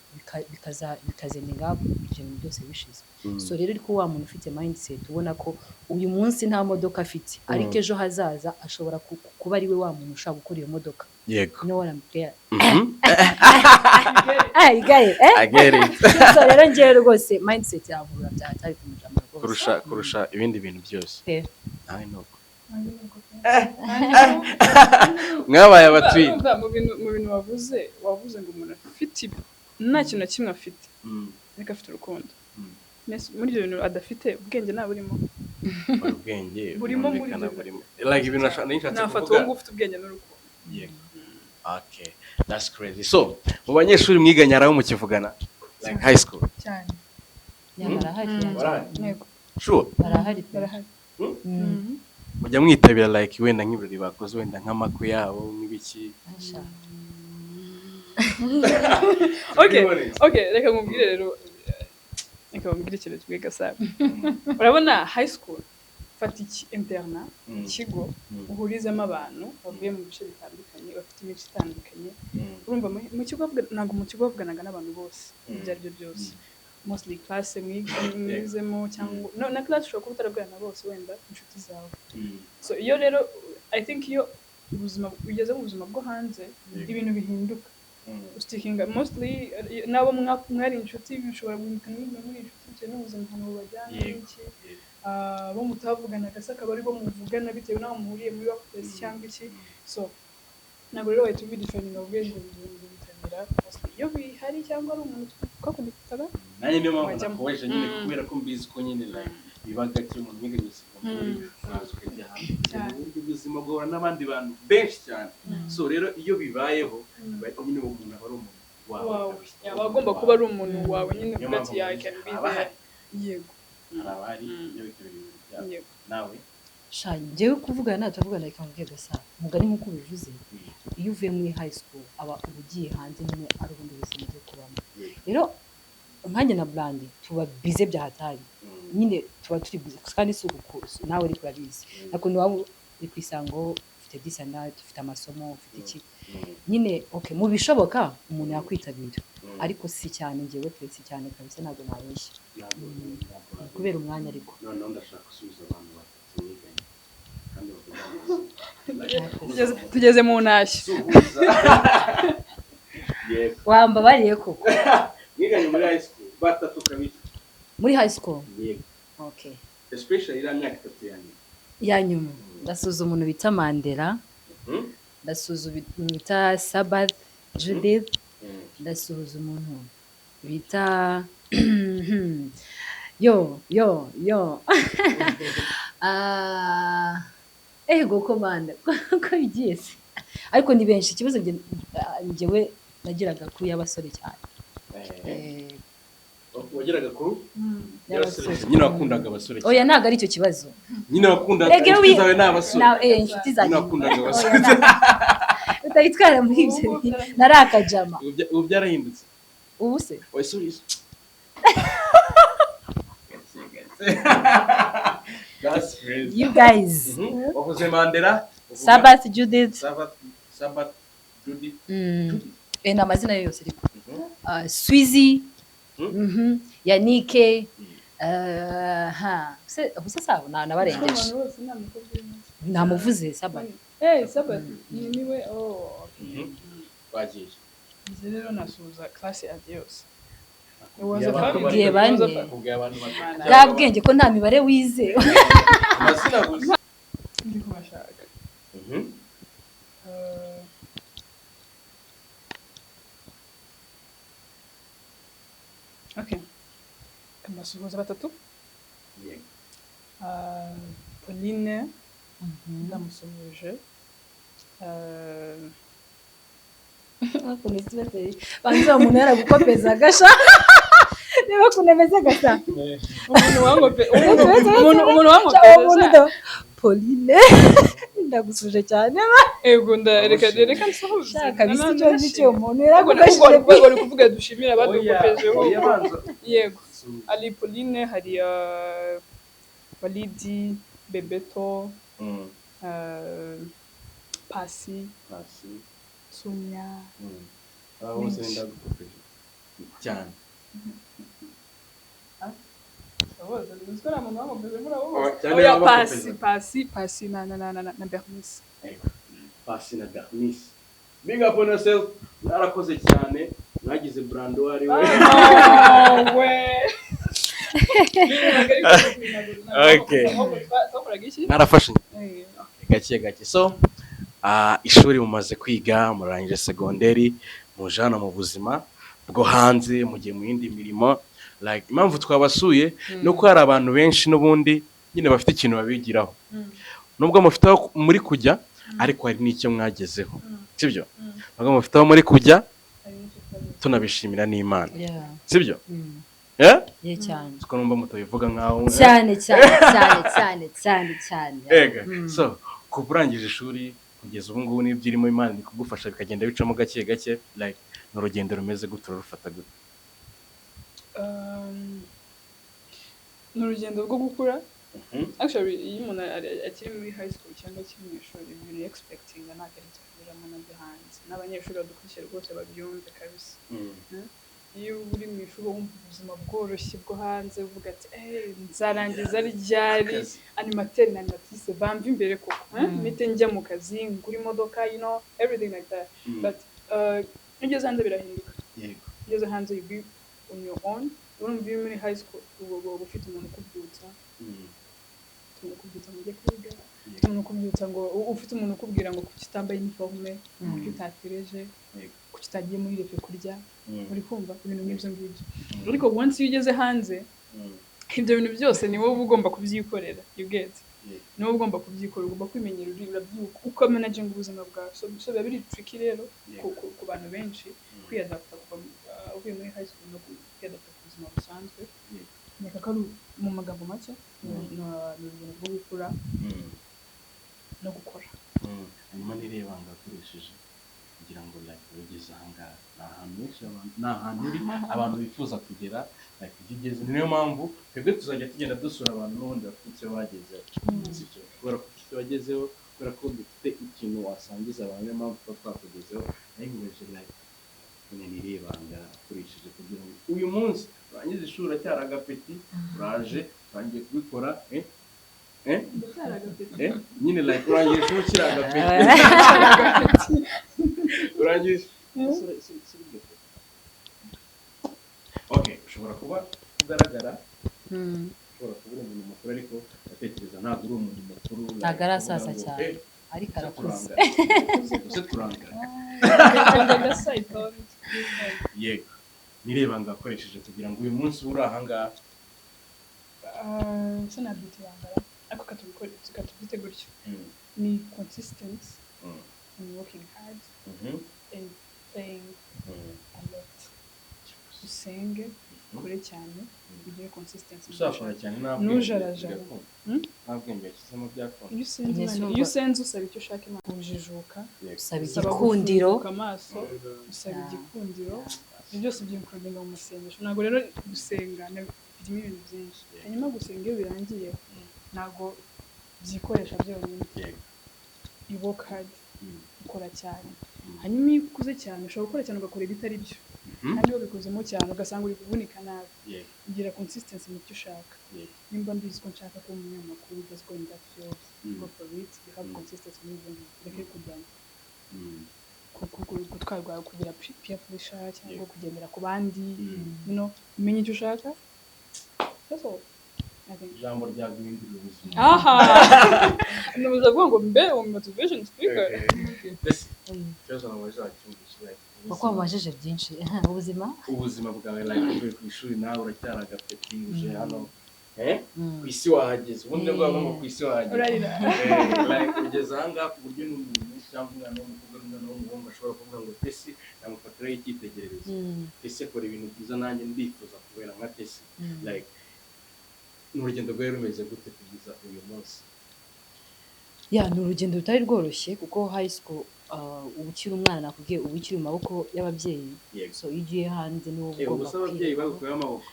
bikazenega ibyo bintu byose bishize so rero ariko wa muntu ufite mindset ubona ko uyu munsi nta modoka afite ariko ejo hazaza ashobora kuba ari we wa muntu ushaka gukora iyo modoka yego no one care I get it so rero njye rwose mindset yavura byatari kumujambo kurusha ibindi bintu byose nawe nuko mwabaye abatwini mu bintu wavuze ngo umuntu afite nta kintu na kimwe afite ariko afite urukundo muri ibyo bintu adafite ubwenge nta burimo ubwenge burimo like ibintu nishatse kuvuga ngo ufite ubwenge n'urukundo yego okay that's crazy so mu banyeshuri mwiganye araho mukivugana like high school cyane barahari yego sure barahari mujya mwitabira like wenda nk'ibirori bakoze wenda nk'amakwe yabo n'ibiki okay reka nkubwire rero nkubwire ikintu kimwe Gasabo urabona high school fata iki interna ikigo uhurizamo abantu bavuye mu bice bitandukanye bafite imico itandukanye urumva mu kigo ntabwo mu kigo bavuganaga n'abantu bose ibyo ari byo byose mostly class mwizemo cyangwa na class ushobora kuba utarabwirana bose wenda inshuti zawe so iyo rero I think iyo ubuzima ugeze mu buzima bwo hanze ibintu bihinduka ustikinga mostly nabo mwari inshuti bishobora guhindukana muri inshuti bitewe n'ubuzima ahantu bubajyana n'iki bo mutavugana gasa akaba ari bo muvugana bitewe n'aho muhuriye muri workplace cyangwa iki so ntabwo rero wahita ubidefininga ubwenge bitabira iyo bihari cyangwa ari umuntu twakunditaga nanjye niyo mpamvu nakomeje nyine kubera ko mbizi ko nyine like bibaga cyo umuntu mwiganye muri France kujya hanze ubuzima bwora n'abandi bantu benshi cyane so rero iyo bibayeho bahita nyine umuntu aba ari umuntu wawe yaba agomba kuba ari umuntu wawe nyine ugati ya can be there yego arabari iyo bitabiriye nawe njyewe kuvugana natavugana ikambwira Gasa mugani nk'uko bivuze iyo uvuye muri high school aba ugiye hanze nyine ari ubundi buzima bwo kubamo rero nkanjye na Brandi tuba bize bya hatari nyine tuba turi bize kandi si ugukoza nawe uri kurabizi nako niwaba uri kwisango ufite disanate ufite amasomo ufite iki nyine okay mu bishoboka umuntu yakwitabira ariko si cyane njyewe twese cyane kabisa ntabwo nabeshya kubera umwanya ariko none ndashaka gusubiza abantu batumiganye kandi tugeze mu ntashyo wambabariye koko mwiganye muri high school batatu kabiri muri high school yego okay especially ira myaka 3 yanyu yanyuma ndasuza umuntu bita Mandela ndasuza umuntu bita Sabath Judith ndasuza umuntu bita yo ego komanda ko bigiye se ariko ni benshi ikibazo njyewe nagiraga kuri y'abasore cyane wageraga kuru nyine wakundaga abasore oya ntago ari cyo kibazo nyine wakundaga inshuti zawe n'abasore inshuti zanjye wakundaga abasore utayitwara muri ibyo narakajama ubu byarahindutse ubu se oya sorry that's crazy you guys wavuze Mandela Sabath Judith Sabath Judith na mazina yose ariko Swizy Yannick gusa sabo nabarengeje namuvuze Sabath Sabath niwe bagiye rero nasuza class adios bakubwiye bane bwa bwenge ko nta mibare wize amazina gusa ndi kubashaka okay kamasuhuza batatu Pauline ndamusuhuje banza umuntu yaragukopeza gasha niba kunemeze gasa umuntu wangopeza Pauline ndagusuje cyane ego reka nsuhuze kabisa icyo umuntu yaragukopije bari kuvuga dushimira badukopejeho yego ali Pauline hari Walidi Bebeto Pasi Sonia bose ndagukopeje cyane Pasi na Bernice Pasi na Bernice big up on yourself mwarakoze cyane mwagize Brando ari we Okay. twakoraga iki Narafashe Eh, gake gake. So ishuri mumaze kwiga, murangije segonderi, muje hano mu buzima bwo hanze, mugiye mu yindi mirimo. Like impamvu twabasuye nuko hari abantu benshi n'ubundi nyine bafite ikintu babigiraho. Nubwo mufite aho muri kujya, ariko hari n'icyo mwagezeho. Sibyo? Nubwo mufite aho muri kujya, tunabishimira n'Imana. Yeah. Sibyo? Yeah, cyane. Siko numva mutabivuga nkaho. Cyane cyane cyane cyane cyane cyane. Ega. So, kuva urangije ishuri kugeza ubu ngubu n'ibyo irimo Imana ni kugufasha bikagenda bicamo gake gake, like n'urugendo rumeze gute rufata gute? ni urugendo rwo gukura. Actually iyo umuntu akiri muri high school cyangwa akiri mu ishuri ibintu expecting ntabwo ari byo kugeramo nabyo hanze n'abanyeshuri badukurikiye rwose babyumve kabisa. Iyo uri mu ishuri wumva ubuzima bworoshye bwo hanze uvuga ati nzarangiza ryari animateur na animatrice bamva imbere koko mpite njya mu kazi ngura imodoka everything like that. But ugeze hanze birahinduka. Ugeze hanze you be on your own. Urumva iyo muri high school uba ufite umuntu ukubyutsa mujye kwiga, umuntu ukubyutsa ngo ufite umuntu ukubwira ngo kuki utambaye uniforme, kuki utatereje, kuki utagiye muri refe kurya, uri kumva ibintu nk'ibyo ngibyo. Ariko once iyo ugeze hanze ibyo bintu byose ni wowe ugomba kubyikorera, you get, ni wowe ugomba kubyikora, ugomba kwimenyera urabyuka uko managing ubuzima bwawe. So biba biri tricky rero ku bantu benshi kwiyadapta uvuye muri high school no kwiyadapta ku buzima busanzwe. Nyaka ko mu magambo make ni ibintu bwo gukura no gukora. Hanyuma nireba ngakoresheje kugira ngo like ugeze ahangaha ni ahantu uri abantu bifuza kugera, like igeze. Niyo mpamvu twebwe tuzajya tugenda dusura abantu n'ubundi bafite icyo bagezeho. Sibyo? Kubera ko icyo bagezeho, kubera ko dufite ikintu wasangiza abantu, niyo mpamvu tuba twakugezeho. Nayinkoresheje like nireba ngakoresheje kugira ngo uyu munsi urangize ishuri acyari agapeti, uraje urangiye kubikora nyine like urangiye ishuri ukiri agapeti urangiye okay. Ushobora kuba ugaragara, ushobora kuba uri umuntu mukuru, ariko ndatekereza ntabwo uri umuntu mukuru, ntabwo arasaza cyane ariko arakuze. turangara yego. Nireba ngakoresheje kugira ngo uyu munsi uri ahangaha sinabyita ibangara ariko katubyite gutyo. Ni consistent in working hard and playing a lot. Usenge kure cyane ugire consistency. Usafara cyane nujarajara ntabwenge yakizemo byakunda. Iyo usenze usaba icyo ushaka, Imana ujijuka, usaba igikundiro, amaso usaba igikundiro. Ibyo byose by'inkurudinga mu masengesho. Ntabwo rero gusenga birimo ibintu byinshi. Hanyuma gusenga iyo birangiye ntabwo byikoresha byonyine. You work hard, ukora cyane. Hanyuma iyo ukuze cyane ushobora gukora cyane ugakora ibitari byo, kandi iyo bikozemo cyane ugasanga uri kuvunika nabi. Ugira consistency mu byo ushaka. Nimba mbizi ko nshaka kuba umunyamakuru, just go in that field, go for it, you have consistency mu bintu reke kujyana gutwarwa kugira peer pressure cyangwa kugendera ku bandi. Umenye icyo ushaka. That's all. Ijambo rya guhindura ubuzima. Nubuza kuvuga ngo mbe motivation speaker. Cyoza nawe zacyumvise kuko wabajije byinshi. ubuzima bwawe like uvuye ku ishuri nawe uracyari agapeti uje hano ku isi wahageze. Ubundi bwawe ngo ku isi wahageze like ugeze ahangaha ku buryo n'umuntu cyangwa umwana w'umukobwa n'umwana w'umuhungu ashobora kuvuga ngo Tesi namufatiraho icyitegererezo. Tesi akora ibintu byiza, nanjye ndifuza kubera nka Tesi. Like n'urugendo rwawe rumeze gute kugeza uyu munsi? Ni urugendo rutari rworoshye kuko high school uba ukiri umwana, nakubwiye uba ukiri mu maboko y'ababyeyi. So iyo ugiye hanze ni wowe ugomba kwiga. Ababyeyi bagukuyeho amaboko.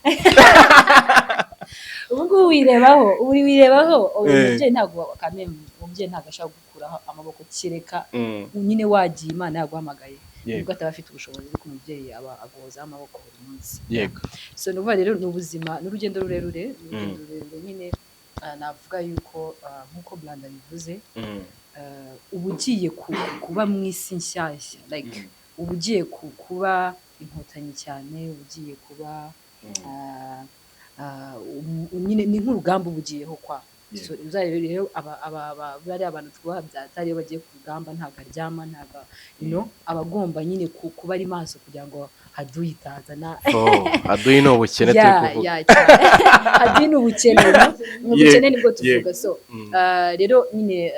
Ubu ngubu wirebaho umubyeyi ntabwo ashaka gukuraho amaboko, kereka nyine wagiye Imana yaguhamagaye. Nubwo ataba afite ubushobozi ariko umubyeyi aba aguhozaho amaboko buri munsi. So nuvuga rero ni ubuzima, n'urugendo rurerure nyine. Navuga yuko nk'uko Blanda bivuze, uba ugiye kuba mu isi nshyashya, like uba ugiye kuba inkotanyi cyane, uba ugiye kuba nyine ni nk'urugamba ubugiyeho kwa Yeah. so uzarebe rero bari abantu twubaha byatari bagiye ku rugamba ntago aryama ntago abagomba nyine kuba ari maso kugira ngo haduyitazana aduyi ni ubukene turi kuvuga aduyi ni ubukene mu bukene nibwo tuvuga so rero nyine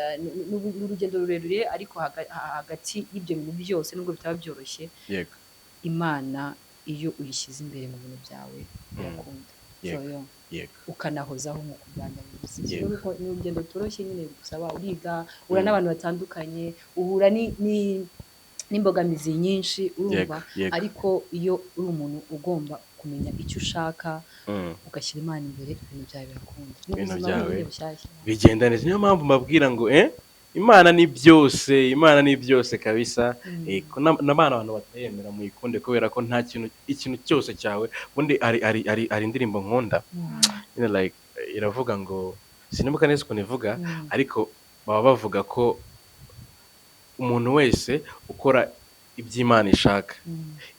n'urugendo rurerure ariko hagati y'ibyo bintu byose nubwo bitaba byoroshye yego Imana iyo uyishyize imbere mu bintu byawe urakunda yego ukanahozaho nk'uko byanda bivuze ni urugendo toroshye nyine gusaba uriga uhura n'abantu batandukanye uhura n'imbogamizi nyinshi urumva ariko iyo uri umuntu ugomba kumenya icyo ushaka ugashyira Imana imbere ibintu byawe birakunda ibintu byawe bigenda neza niyo mpamvu mbabwira ngo Imana ni byose kabisa n'abana abantu batayemera muyikunde kubera ko nta ikintu cyose cyawe ubundi ari indirimbo nkunda like iravuga ngo sinibuka neza ukuntu ivuga ariko baba bavuga ko umuntu wese ukora iby'Imana ishaka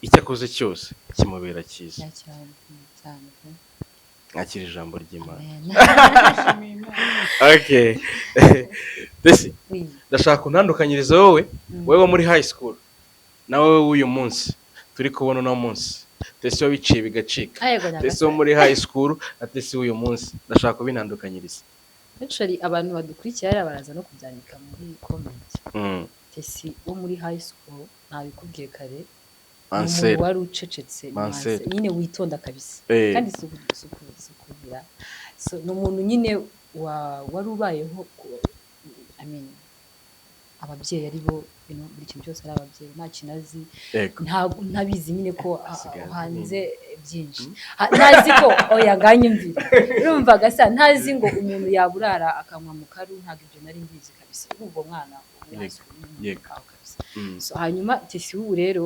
icyo akoze cyose kimubera cyiza akira ijambo ry'Imana okay Desi ndashaka kuntandukanyiriza wowe muri high school nawe w'uyu munsi turi kubona uno munsi Desi wabiciye bigacika Desi wo muri high school na Desi w'uyu munsi ndashaka kubintandukanyiriza actually abantu badukurikiye baraza no kubyandika muri comment Desi wo muri high school nabikubwiye kare umuntu wari ucecetse nyine witonda kabisa kandi sukugira so ni umuntu nyine wari ubayeho ababyeyi ari bo buri kintu cyose ari ababyeyi nta kintu azi ntabizi nyine ko hanze byinshi ntazi ko nganye mvira urumva gasa ntazi ngo umuntu yaburara akanywa mu karu ntabwo ibyo nari mbizi kabisa urumva mwana kabisa so hanyuma Desi ubu rero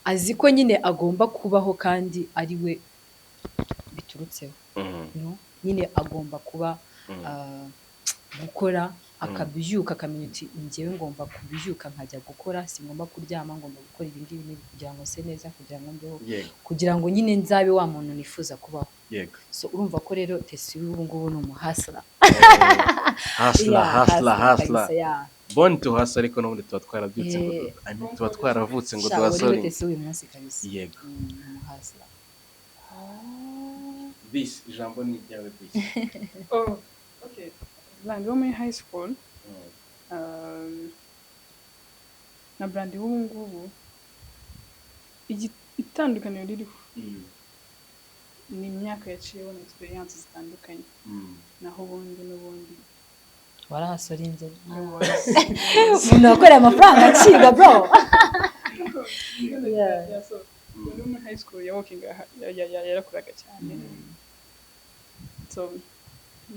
azi ko nyine agomba kubaho kandi ari we biturutseho nyine agomba kuba gukora akabyuka akamenya uti njyewe ngomba kubyuka nkajya gukora si ngomba kuryama ngomba gukora ibi ngibi kugira ngo se neza kugira ngo mbeho kugira ngo nyine nzabe wa muntu nifuza kubaho so urumva ko rero Desi ubu ngubu ni umuhasla hasla born to hustle ariko n'ubundi tuba twarabyutse ngo tuba twaravutse ngo duhasole uyu munsi kabisa yego hasla this ijambo ni ryawe this okay Brandi wo muri high school na Brandi w'ubu ngubu itandukaniro ririho ni imyaka yaciyeho na experience zitandukanye naho n'ubundi warahasorinze umuntu wakoreye amafaranga akiga bro muri high school yarakoraga cyane so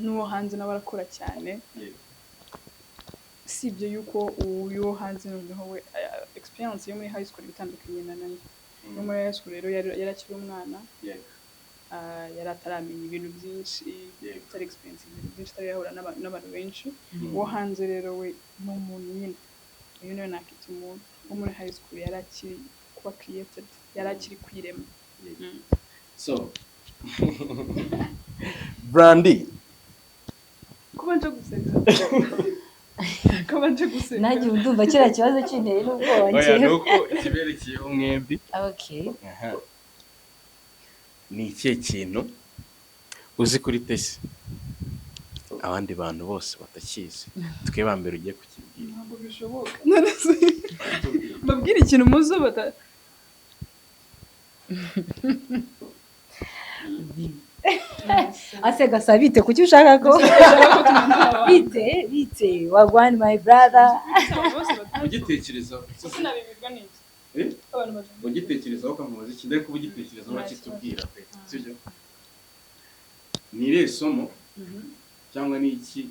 n'uwo hanze nawe arakora cyane si ibyo yuko uwo hanze noneho we experience yo muri high school bitandukanye na nanjye no muri high school rero yarakiri umwana yari ataramenya ibintu byinshi atari experience ibintu byinshi atari yahura n'abantu benshi uwo hanze rero we ni umuntu nyine uyu niwe nakita umuntu wo muri high school yari akiri kuba created yari akiri kwirema so Brandi kubanje guseka nanjye ndumva kira kibazo cyinteye n'ubwoba ngiye nuko kiberekeyeho mwembi okay ni ikihe kintu uzi kuri Desi abandi bantu bose batakizi twe bambere ugiye kukibwira ntabwo bishoboka babwira ikintu muzo asega sabite kuki ushaka ko bite wagwan my brother ugitekerezaho sinabibirwa n'iki ugitekerezaho ukamubaza iki ndetse kuba ugitekerezaho bakitubwira pe sibyo ni ire somo cyangwa ni iki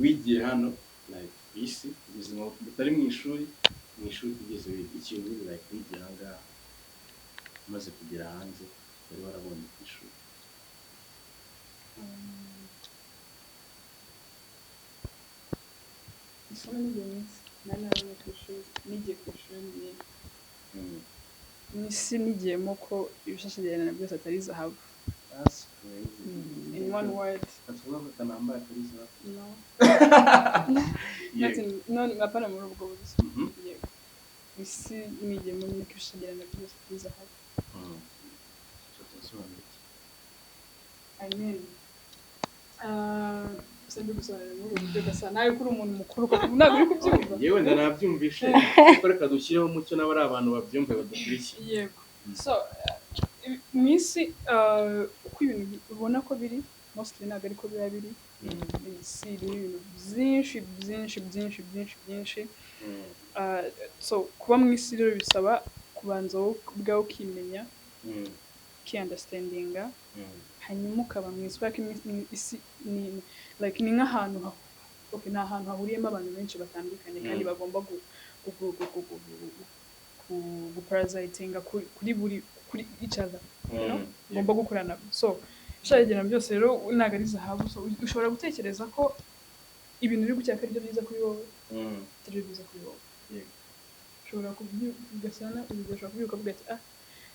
wigiye hano like isi ubuzima butari mu ishuri kugeza ikintu like wigiye hanga maze kugera hanze bari barabonye ku ishuri isomo n'ibintu nari nabonye ku ishuri nigiye ku ishuri isi nigiyemo ko ibishashagirana byose atari zahabu. That's crazy. In one word. Atavuga ko kanamba atari zahabu. No. Yego. No, apana muri ubwo buryo. Yego. Isi nigiyemo nyine ko ibishashagirana byose atari zahabu. I mean, sindi gusobanura muri ubu buryo gasa nawe kuri umuntu mukuru ntabwo uri kubyumva. Yewe ndanabyumvishe ko reka dushyireho umucyo n'abo ari abantu babyumva badukurikiye. Yego. So mu isi uko ibintu ubona ko biri mostly ntabwo ariko biba biri. Isi irimo ibintu byinshi. So kuba mu isi rero bisaba kubanza wowe ubwawe ukimenya, ukiunderstandinga, hanyuma ukaba mu isi kubera ko isi ni like ni nk'ahantu ni ahantu hahuriyemo abantu benshi batandukanye kandi bagomba guparazitinga kuri each other, ugomba gukorana. So ishagirana byose rero ntabwo ari zahabu. So ushobora gutekereza ko ibintu uri gukeka ari byo byiza kuri wowe, atari byiza kuri wowe. Ushobora kubyugasana ushobora kubyuka uvuga ati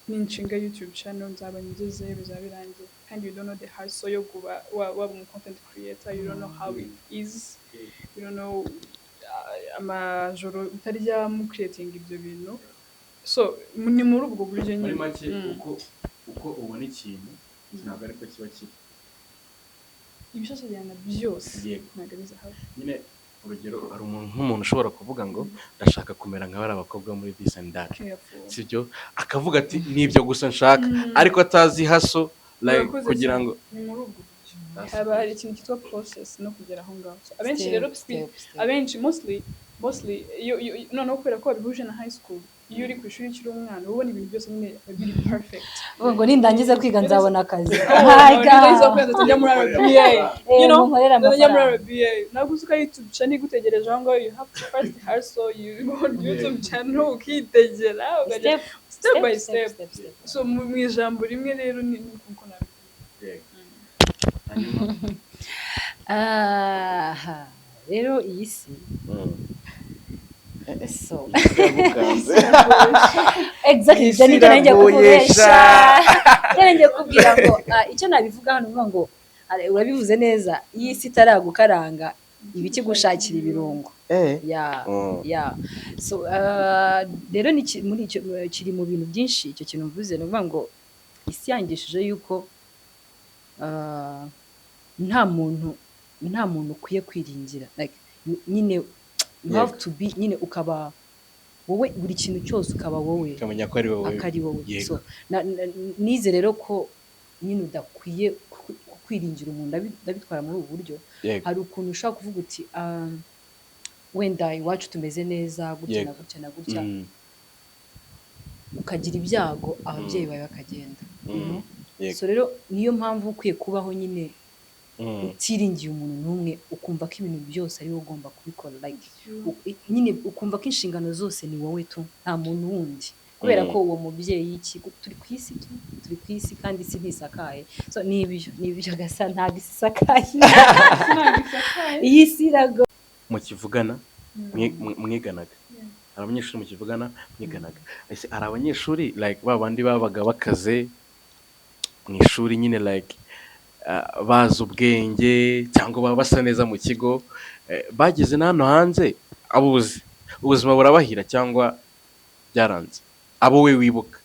ninshinga YouTube channel nzaba ngeze bizaba birangiye, kandi you don't know the hustle yo kuba waba umu content creator, you don't know how it is, you don't know amajoro utaryama creating ibyo bintu. So ni muri ubwo buryo nyine muri make uko ubona ikintu ntabwo ariko kiba kiri. ibishashagirana byose ntabwo ari zahabu. Nyine urugero hari nk'umuntu ushobora kuvuga ngo ndashaka kumera nka bari abakobwa muri This and That, sibyo, akavuga ati nibyo gusa nshaka, ariko atazi haso like kugira ngo ni muri ubwo buryo haba hari ikintu cyitwa process no kugera aho ngaho. Abenshi rero abenshi mostly noneho kubera ko babihuje na high school, iyo uri ku ishuri ukiri umwana ubona ibintu byose nyine biri perfect. ngo nindangiza kwiga nzabona akazi. Nindangiza kwiga nzajya muri RBA, you know, nzajya muri RBA. Ntabwo usuka YouTube channel igutegereje aho ngaho, you have to first hustle, you go on YouTube channel ukitegera step by step. So mu ijambo rimwe rero ni uko nabivuga. Rero iyi si so exactly Jenny nanjye kuvugesha yanjye kubwira ngo icyo nabivuga hano uvuga ngo urabivuze neza, iyi si itaragukaranga ibiki gushakira ibirungo so rero ni muri icyo kiri mu bintu byinshi. Icyo kintu mvuze ni uvuga ngo isi yangishije yuko nta muntu ukwiye kwiringira, like nyine you have to be nyine ukaba wowe buri kintu cyose ukaba wowe ukamenya ko ari wowe. So nize rero ko nyine udakwiye kwiringira umuntu, ndabitwara muri ubu buryo. Hari ukuntu ushaka kuvuga uti wenda iwacu tumeze neza gutya na gutya ukagira ibyago ababyeyi bawe bakagenda. So rero niyo mpamvu ukwiye kubaho nyine utiringiye umuntu n'umwe, ukumva ko ibintu byose ari wowe ugomba kubikora, like nyine ukumva ko inshingano zose ni wowe tu, nta muntu wundi, kubera ko uwo mubyeyi turi ku isi kandi isi ntisakaye. So nibyo gasa ntabwo isi isakaye. Iyi si irago mukivugana mwiganaga, hari abanyeshuri mukivugana mwiganaga, ese hari abanyeshuri like babandi babaga bakaze mu ishuri nyine like bazi ubwenge cyangwa baba basa neza mu kigo, bageze n'hano hanze abuzi ubuzima burabahira cyangwa byaranze abo we wibuka?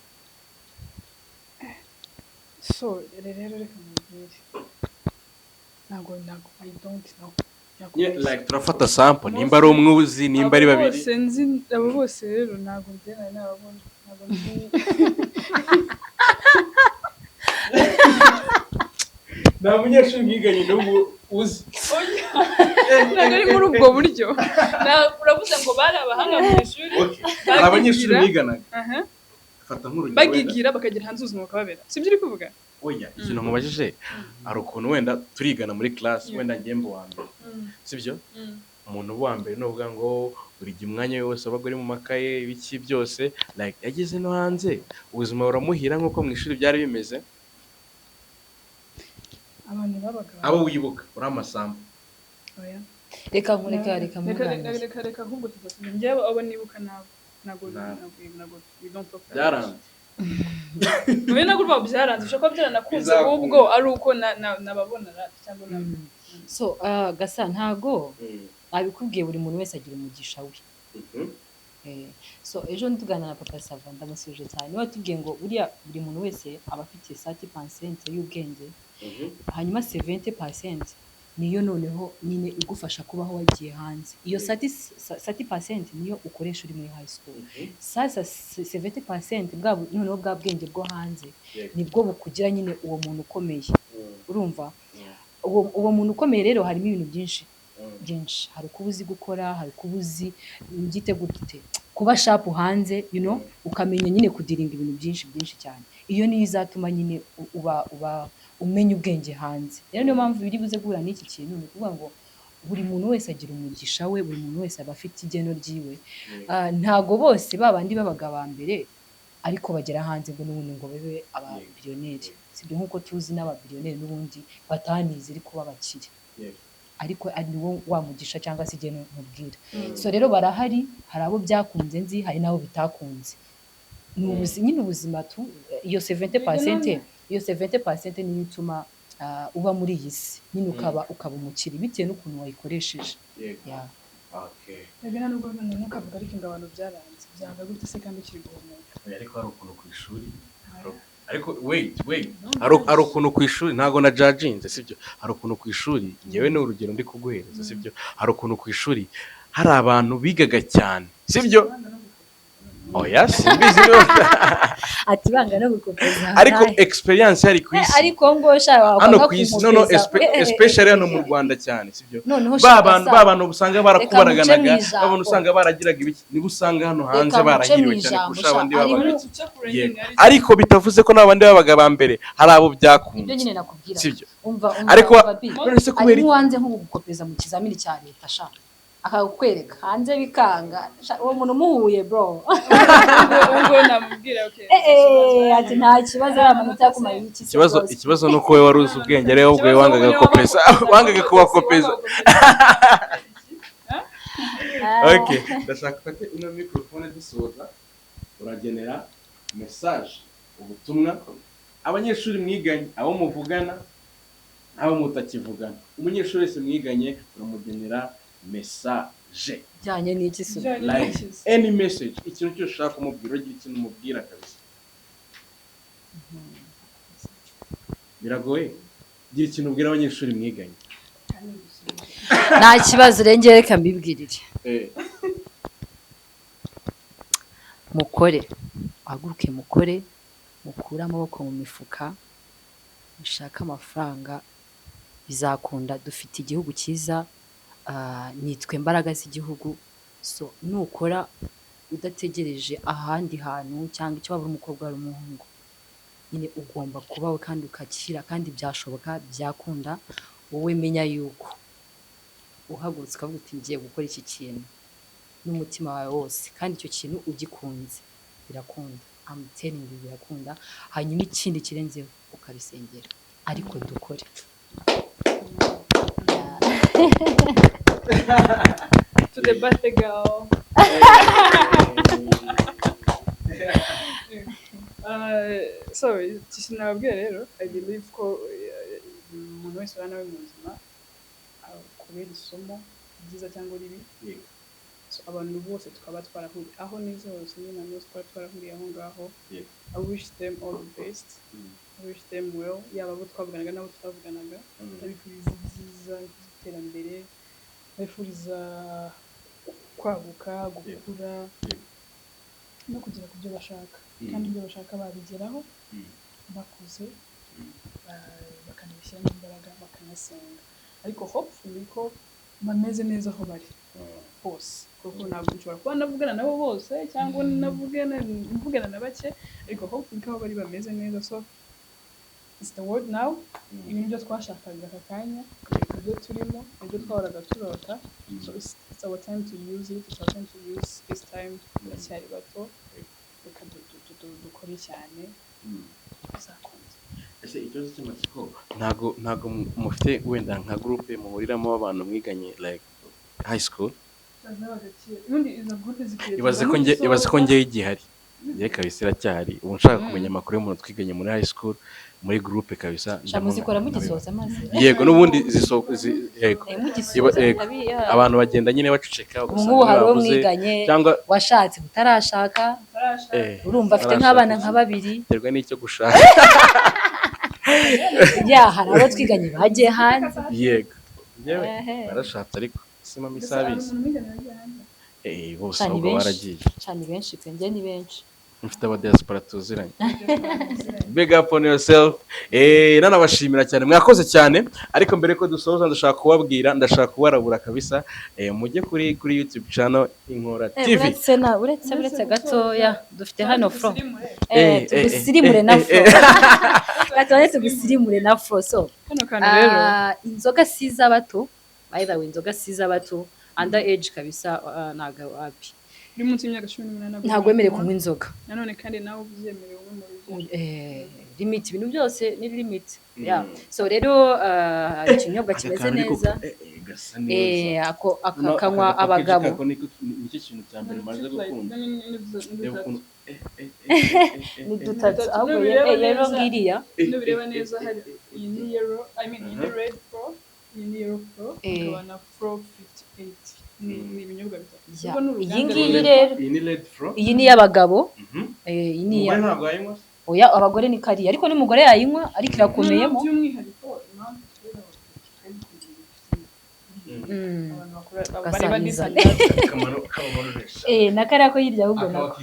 So rero reka mubwire ntabwo I don't know like turafata sample nimba ari umwe uzi nimba ari babiri bose nzi, abo bose rero ntabwo ndena nababona, ntabwo nzi. nta munyeshuri mwiganye n'ubu uzi? Ntabwo ari muri ubwo buryo. Uravuze ngo bari abahanga mu ishuri, hari abanyeshuri mwiganaga fata nk'urugero bagigira bakagira hanze ubuzima bakababera, sibyo uri kuvuga? Oya, ikintu nkubajije hari ukuntu wenda turigana muri class, wenda ngembo wa mbere, sibyo? Umuntu wa mbere n'uvuga ngo buri gihe umwanya wose abaga ari mu makaye ibiki byose like yageze no hanze ubuzima buramuhira nk'uko mu ishuri byari bimeze. Abantu babaga abo wibuka uri amasambu? Oya, reka muganga reka ahubwo tuzasubira njyewe abo nibuka ntabwo we don't talk byaranze Mwe naguru babyaranze ushaka byaranakunze ubwo ari uko nababona cyangwa so gasa ntago abikubwiye buri muntu wese agira umugisha we. So ejo ntugana na papa Sava ndamusuje cyane watubwiye ngo buriya buri muntu wese aba afite 30% y'ubwenge hanyuma 70% niyo noneho nyine igufasha kubaho wagiye hanze. Iyo 30% niyo ukoresha uri muri high school. Sasa 70% bwa noneho bwa bwenge bwo hanze nibwo bukugira nyine uwo muntu ukomeye. Urumva uwo muntu ukomeye rero harimo ibintu byinshi hari kubuzi gukora, hari kubuzi ngite gute kuba sharp hanze, ukamenya nyine kudiringa ibintu byinshi cyane. Iyo niyo izatuma nyine uba umenya ubwenge hanze. Rero niyo mpamvu biri buze guhura n'iki kintu ni kuvuga ngo buri muntu wese agira umugisha we, buri muntu wese aba afite igeno ryiwe. Ntago bose babandi babaga ba mbere ariko bagera hanze ngo n'ubundi ngo bebe aba billionaire. Sibyo nkuko tuzi n'aba billionaire n'ubundi batanize ariko babakire. Ariko ari wo wamugisha cyangwa se igeno nkubwira. So rero barahari, hari abo byakunze nzi, hari nabo bitakunze. Nyine ubuzima tu iyo 70% niyo ituma uba muri iyi si nyine ukaba umukiri bitewe n'ukuntu wayikoresheje. Okay. Nagana nubwo ntukavuga ariko ingabano byaranze byanga gute se kandi ukiri guhumeka. Ariko hari ukuntu ku ishuri ariko wait hari ukuntu ku ishuri ntago na judginze sibyo. Hari ukuntu ku ishuri ngewe ni urugero ndi kuguhereza sibyo. Hari ukuntu ku ishuri hari abantu bigaga cyane sibyo. Oya simbizi nose ati banga no gukopeza ariko experience yari ku isi ariko ngo shaka hano ku isi especially hano mu Rwanda cyane sibyo. Babana usanga barakubaraganaga babona usanga baragiraga ibiki niba usanga hano hanze barahiriwe cyane kurusha abandi ariko bitavuze ko nabandi babaga ba mbere hari abo byakunze. Ibyo nyine nakubwira sibyo. Umva ariko none se kubera wanze nko gukopeza mu kizamini cya leta shaka akakwereka hanze bikanga uwo muntu muhuye bro ngo namubwira okay ati nta kibazo amanota yakumara iki ikibazo nuko we wari uzi ubwenge rero ubwo wangaga kopeza wangaga kuba kopeza. Okay ndashaka fate ino microphone dusoza uragenera message ubutumwa abanyeshuri mwiganye abo muvugana abo mutakivugana. Umunyeshuri wese mwiganye uramugenera message jyanye n'iki se like any message ikintu cyose ushaka kumubwira ugira ikintu umubwira kabisa. Biragoye gira ikintu ubwira abanyeshuri mwiganye. nta kibazo rengere reka mbibwirire mukore ahaguruke mukore mukure amaboko mu mifuka mushaka amafaranga bizakunda. Dufite igihugu cyiza nitwe imbaraga z'igihugu. So nukora udategereje ahandi hantu cyangwa icyo waba umukobwa ari umuhungu nyine ugomba kubaho kandi ukakira kandi byashoboka byakunda. Wowe menya yuko uhagurutse ukavuga uti ngiye gukora iki kintu n'umutima wawe wose kandi icyo kintu ugikunze birakunda. I'm telling you birakunda. Hanyuma ikindi kirenzeho ukabisengera ariko dukore. To the birthday girl. Sorry, sinababwira rero I believe ko umuntu wese urana we mu buzima kubera isomo ryiza cyangwa ribi. So abantu bose tukaba twarahuriye aho nizo hose nyine nose twarahuriye aho ngaho. I wish them all the best. I wish them well. Yaba abo twavuganaga nabo tutavuganaga ndabifuriza byiza iterambere bifuriza kwaguka gukura no kugera ku byo bashaka kandi ibyo bashaka babigeraho bakuze bakanabishyiramo imbaraga bakanasenga ariko hopefully ko bameze neza aho bari hose kuko ntabwo nshobora kuba navugana nabo bose cyangwa mvugana na bake ariko hopefully ko bari bameze neza. So it's the word now. Ibintu byo twashakaga aka kanya ibyo turimo ibyo twahoraga turota. So it's our time to use it. It's our time to use this time turacyari bato reka dukore cyane bizakunda. Ese ikibazo cy'amatsiko ntago mufite wenda nka groupe muhuriramo abantu mwiganye like high school? Ibaze ko ngewe igihari ye kabisa iracyari ubu nshaka kumenya amakuru y'umuntu twiganye muri high school muri groupe kabisa muzikora mugisoza amazi yego n'ubundi yego abantu bagenda nyine bacuceka ubu hari uwo mwiganye washatse utarashaka urumva afite nk'abana nka babiri terwa n'icyo gushaka hari abo twiganye bagiye hanze yego yewe barashatse ariko sima misabisi bose ahubwo baragiye cyane benshi pe njye ni benshi mfite aba diaspora tuziranye big up on yourself nanabashimira cyane mwakoze cyane ariko mbere ko dusoza ndashaka kubarabura kabisa mujye kuri YouTube channel Inkora TV uretse gatoya dufite hano Fro tugusirimure na Fro gatoya tugusirimure na Fro so hano kandi rero inzoga siza bato by the way inzoga siza bato under age kabisa naga wapi uri munsi y'imyaka 18 ntabwo wemerewe kunywa inzoga nanone kandi nawe ubyemerewe mu limit ibintu byose ni limit so rero ikinyobwa kimeze neza ako akanywa abagabo nicyo kintu cya mbere maze gukunda ni dutatu ahubwo rero ngiriya bireba neza hari iyi ni yellow I mean iyi ni red pro iyi ni yellow pro ikabana pro 58 ni ibinyobwa bitatu iyi ngiyi rero iyi ni y'abagabo iyi ni iya ntabwo yayinywa oya abagore ni kariya ariko n'umugore yayinywa ariko irakomeyemo by'umwihariko na kariya ko hirya ahubwo nako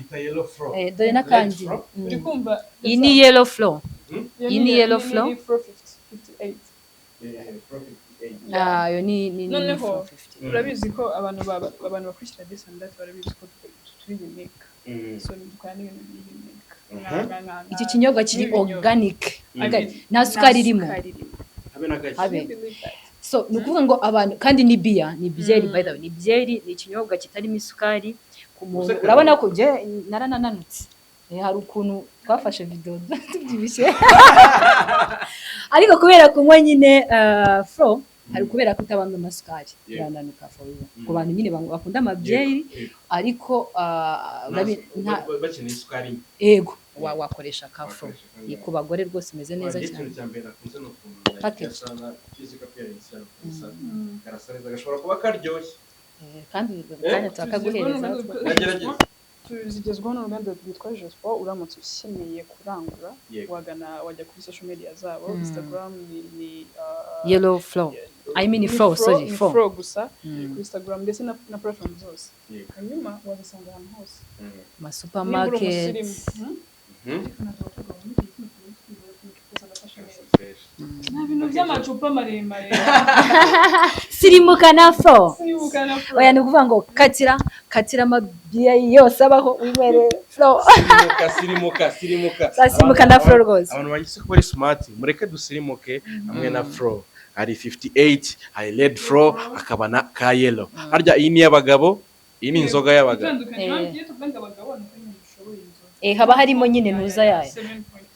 dore n'akandi iyi ni yellow flow iyi ni yellow flow yo ni noneho urabizi ko abantu bakurikira this and that barabizi ko turi unique so dukora n'ibintu unique iki kinyobwa kiri organic nta sukari irimo habe so ni ukuvuga ngo abantu kandi ni byeri by the way ni byeri ni ikinyobwa kitarimo isukari ku muntu urabona ko je naranananutse hari ukuntu twafashe video tubyibushye ariko kubera kunywa nyine Fro hari kubera kutabanga amasukari yananuka Fro ku bantu nyine bakunda amabyeri ariko bakeneye isukari yego wakoresha ka Fro ku bagore rwose imeze neza cyane gashobora kuba karyoshye kandi kanya twakaguhereza zigezweho n'uruganda rwitwa Jespo uramutse ukeneye kurangura wajya kuri social media zabo Instagram ni yellow flow I mean Fro sorry Fro gusa kuri Instagram ndetse na platform zose hanyuma wazasanga ahantu hose ma supermarket ibintu by'amacupa maremare sirimuka na Fro oya ni ukuvuga ngo katira amabiya yose abaho winywere Fro sirimuka na Fro rwose abantu bagise ko ari smart mureke dusirimuke hamwe na Fro hari 58 hari red Fro akaba na ka yellow harya iyi ni y'abagabo iyi ni inzoga y'abagabo haba harimo nyine ntuza yayo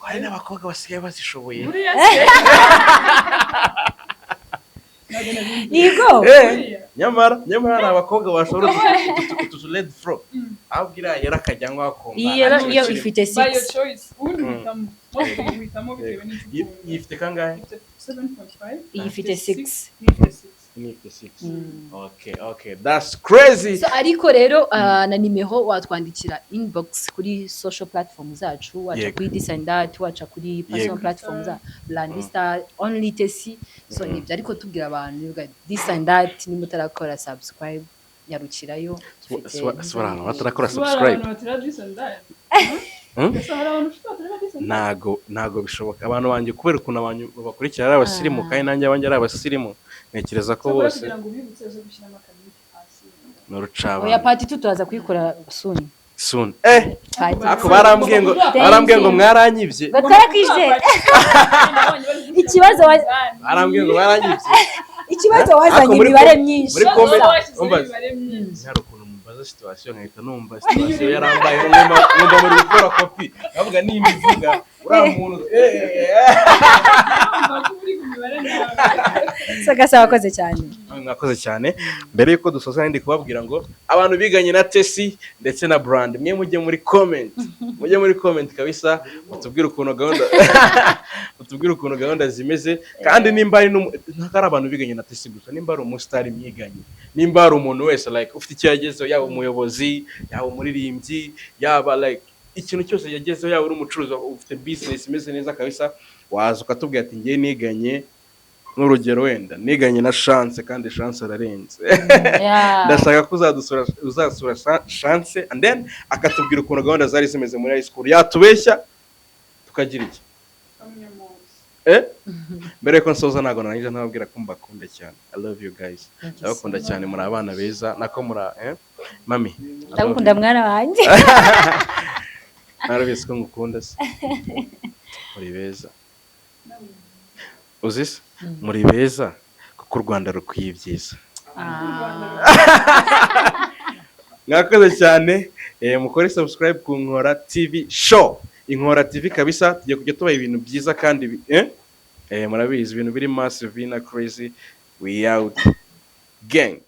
hari n'abakobwa basigaye bazishoboye yego nyamara hari abakobwa bashobora utu red Fro ahubwo iriya yera akajyanwa akomba iyo ifite 6 iyi ifite kangahe 7.5 iyi ifite 6 okay that's crazy so ariko rero na nimero watwandikira inbox kuri social platform zacu wacha kuri this and that wacha kuri personal platform za Landista only tesi so nibyo ariko tubwira abantu this and that ni mutarakora subscribe yarukirayo abantu batarakora subscribe nago bishoboka abantu banje kubera ukuntu abantu bakurikira ari abasirimu kandi nanjye abanje ari abasirimu nekereza ko bose oya party tutaza kuyikora soon ako barambwiye ngo mwaranyivye batarakwije ikibazo barambwiye ngo baranyivye ikibazo wazanye imibare myinshi muri comment hari ukuntu mumbaza situation nkahita numva situation yarambaye numva muri gukora copy bavuga nimbivuga ura muntu Sagasa wakoze cyane. Mwakoze cyane. Mbere yuko dusoza ndi kubabwira ngo abantu biganye na Tesi ndetse na Brand mwe mujye muri comment kabisa mutubwire ukuntu gahunda zimeze kandi nimba ari ntakari abantu biganye na Tesi gusa nimba ari umustar mwiganye nimba ari umuntu wese like ufite icyo yagezeho yaba umuyobozi yaba umuririmbyi yaba like ikintu cyose yagezeho yaba uri umucuruzi ufite business imeze neza kabisa waza ukatubwira ati ngiye niganye n'urugero wenda niganye na Chance kandi Chance ararenze ndashaka ko uzasura Chance and then akatubwira ukuntu gahunda zari zimeze muri high school yatubeshya tukagira iki mbere ko nsoza ntago nanije ntababwira ko mbakunda cyane I love you guys ndabakunda cyane muri abana beza nako muri mami ndagukunda mwana wanjye narabise ko ngukunda se muri beza uzise muri beza kuko u Rwanda rukwiye ibyiza mwakoze cyane mukore subscribe ku Inkora TV show Inkora TV kabisa tugiye kujya tubaha ibintu byiza kandi murabizi ibintu biri massive na crazy we out gang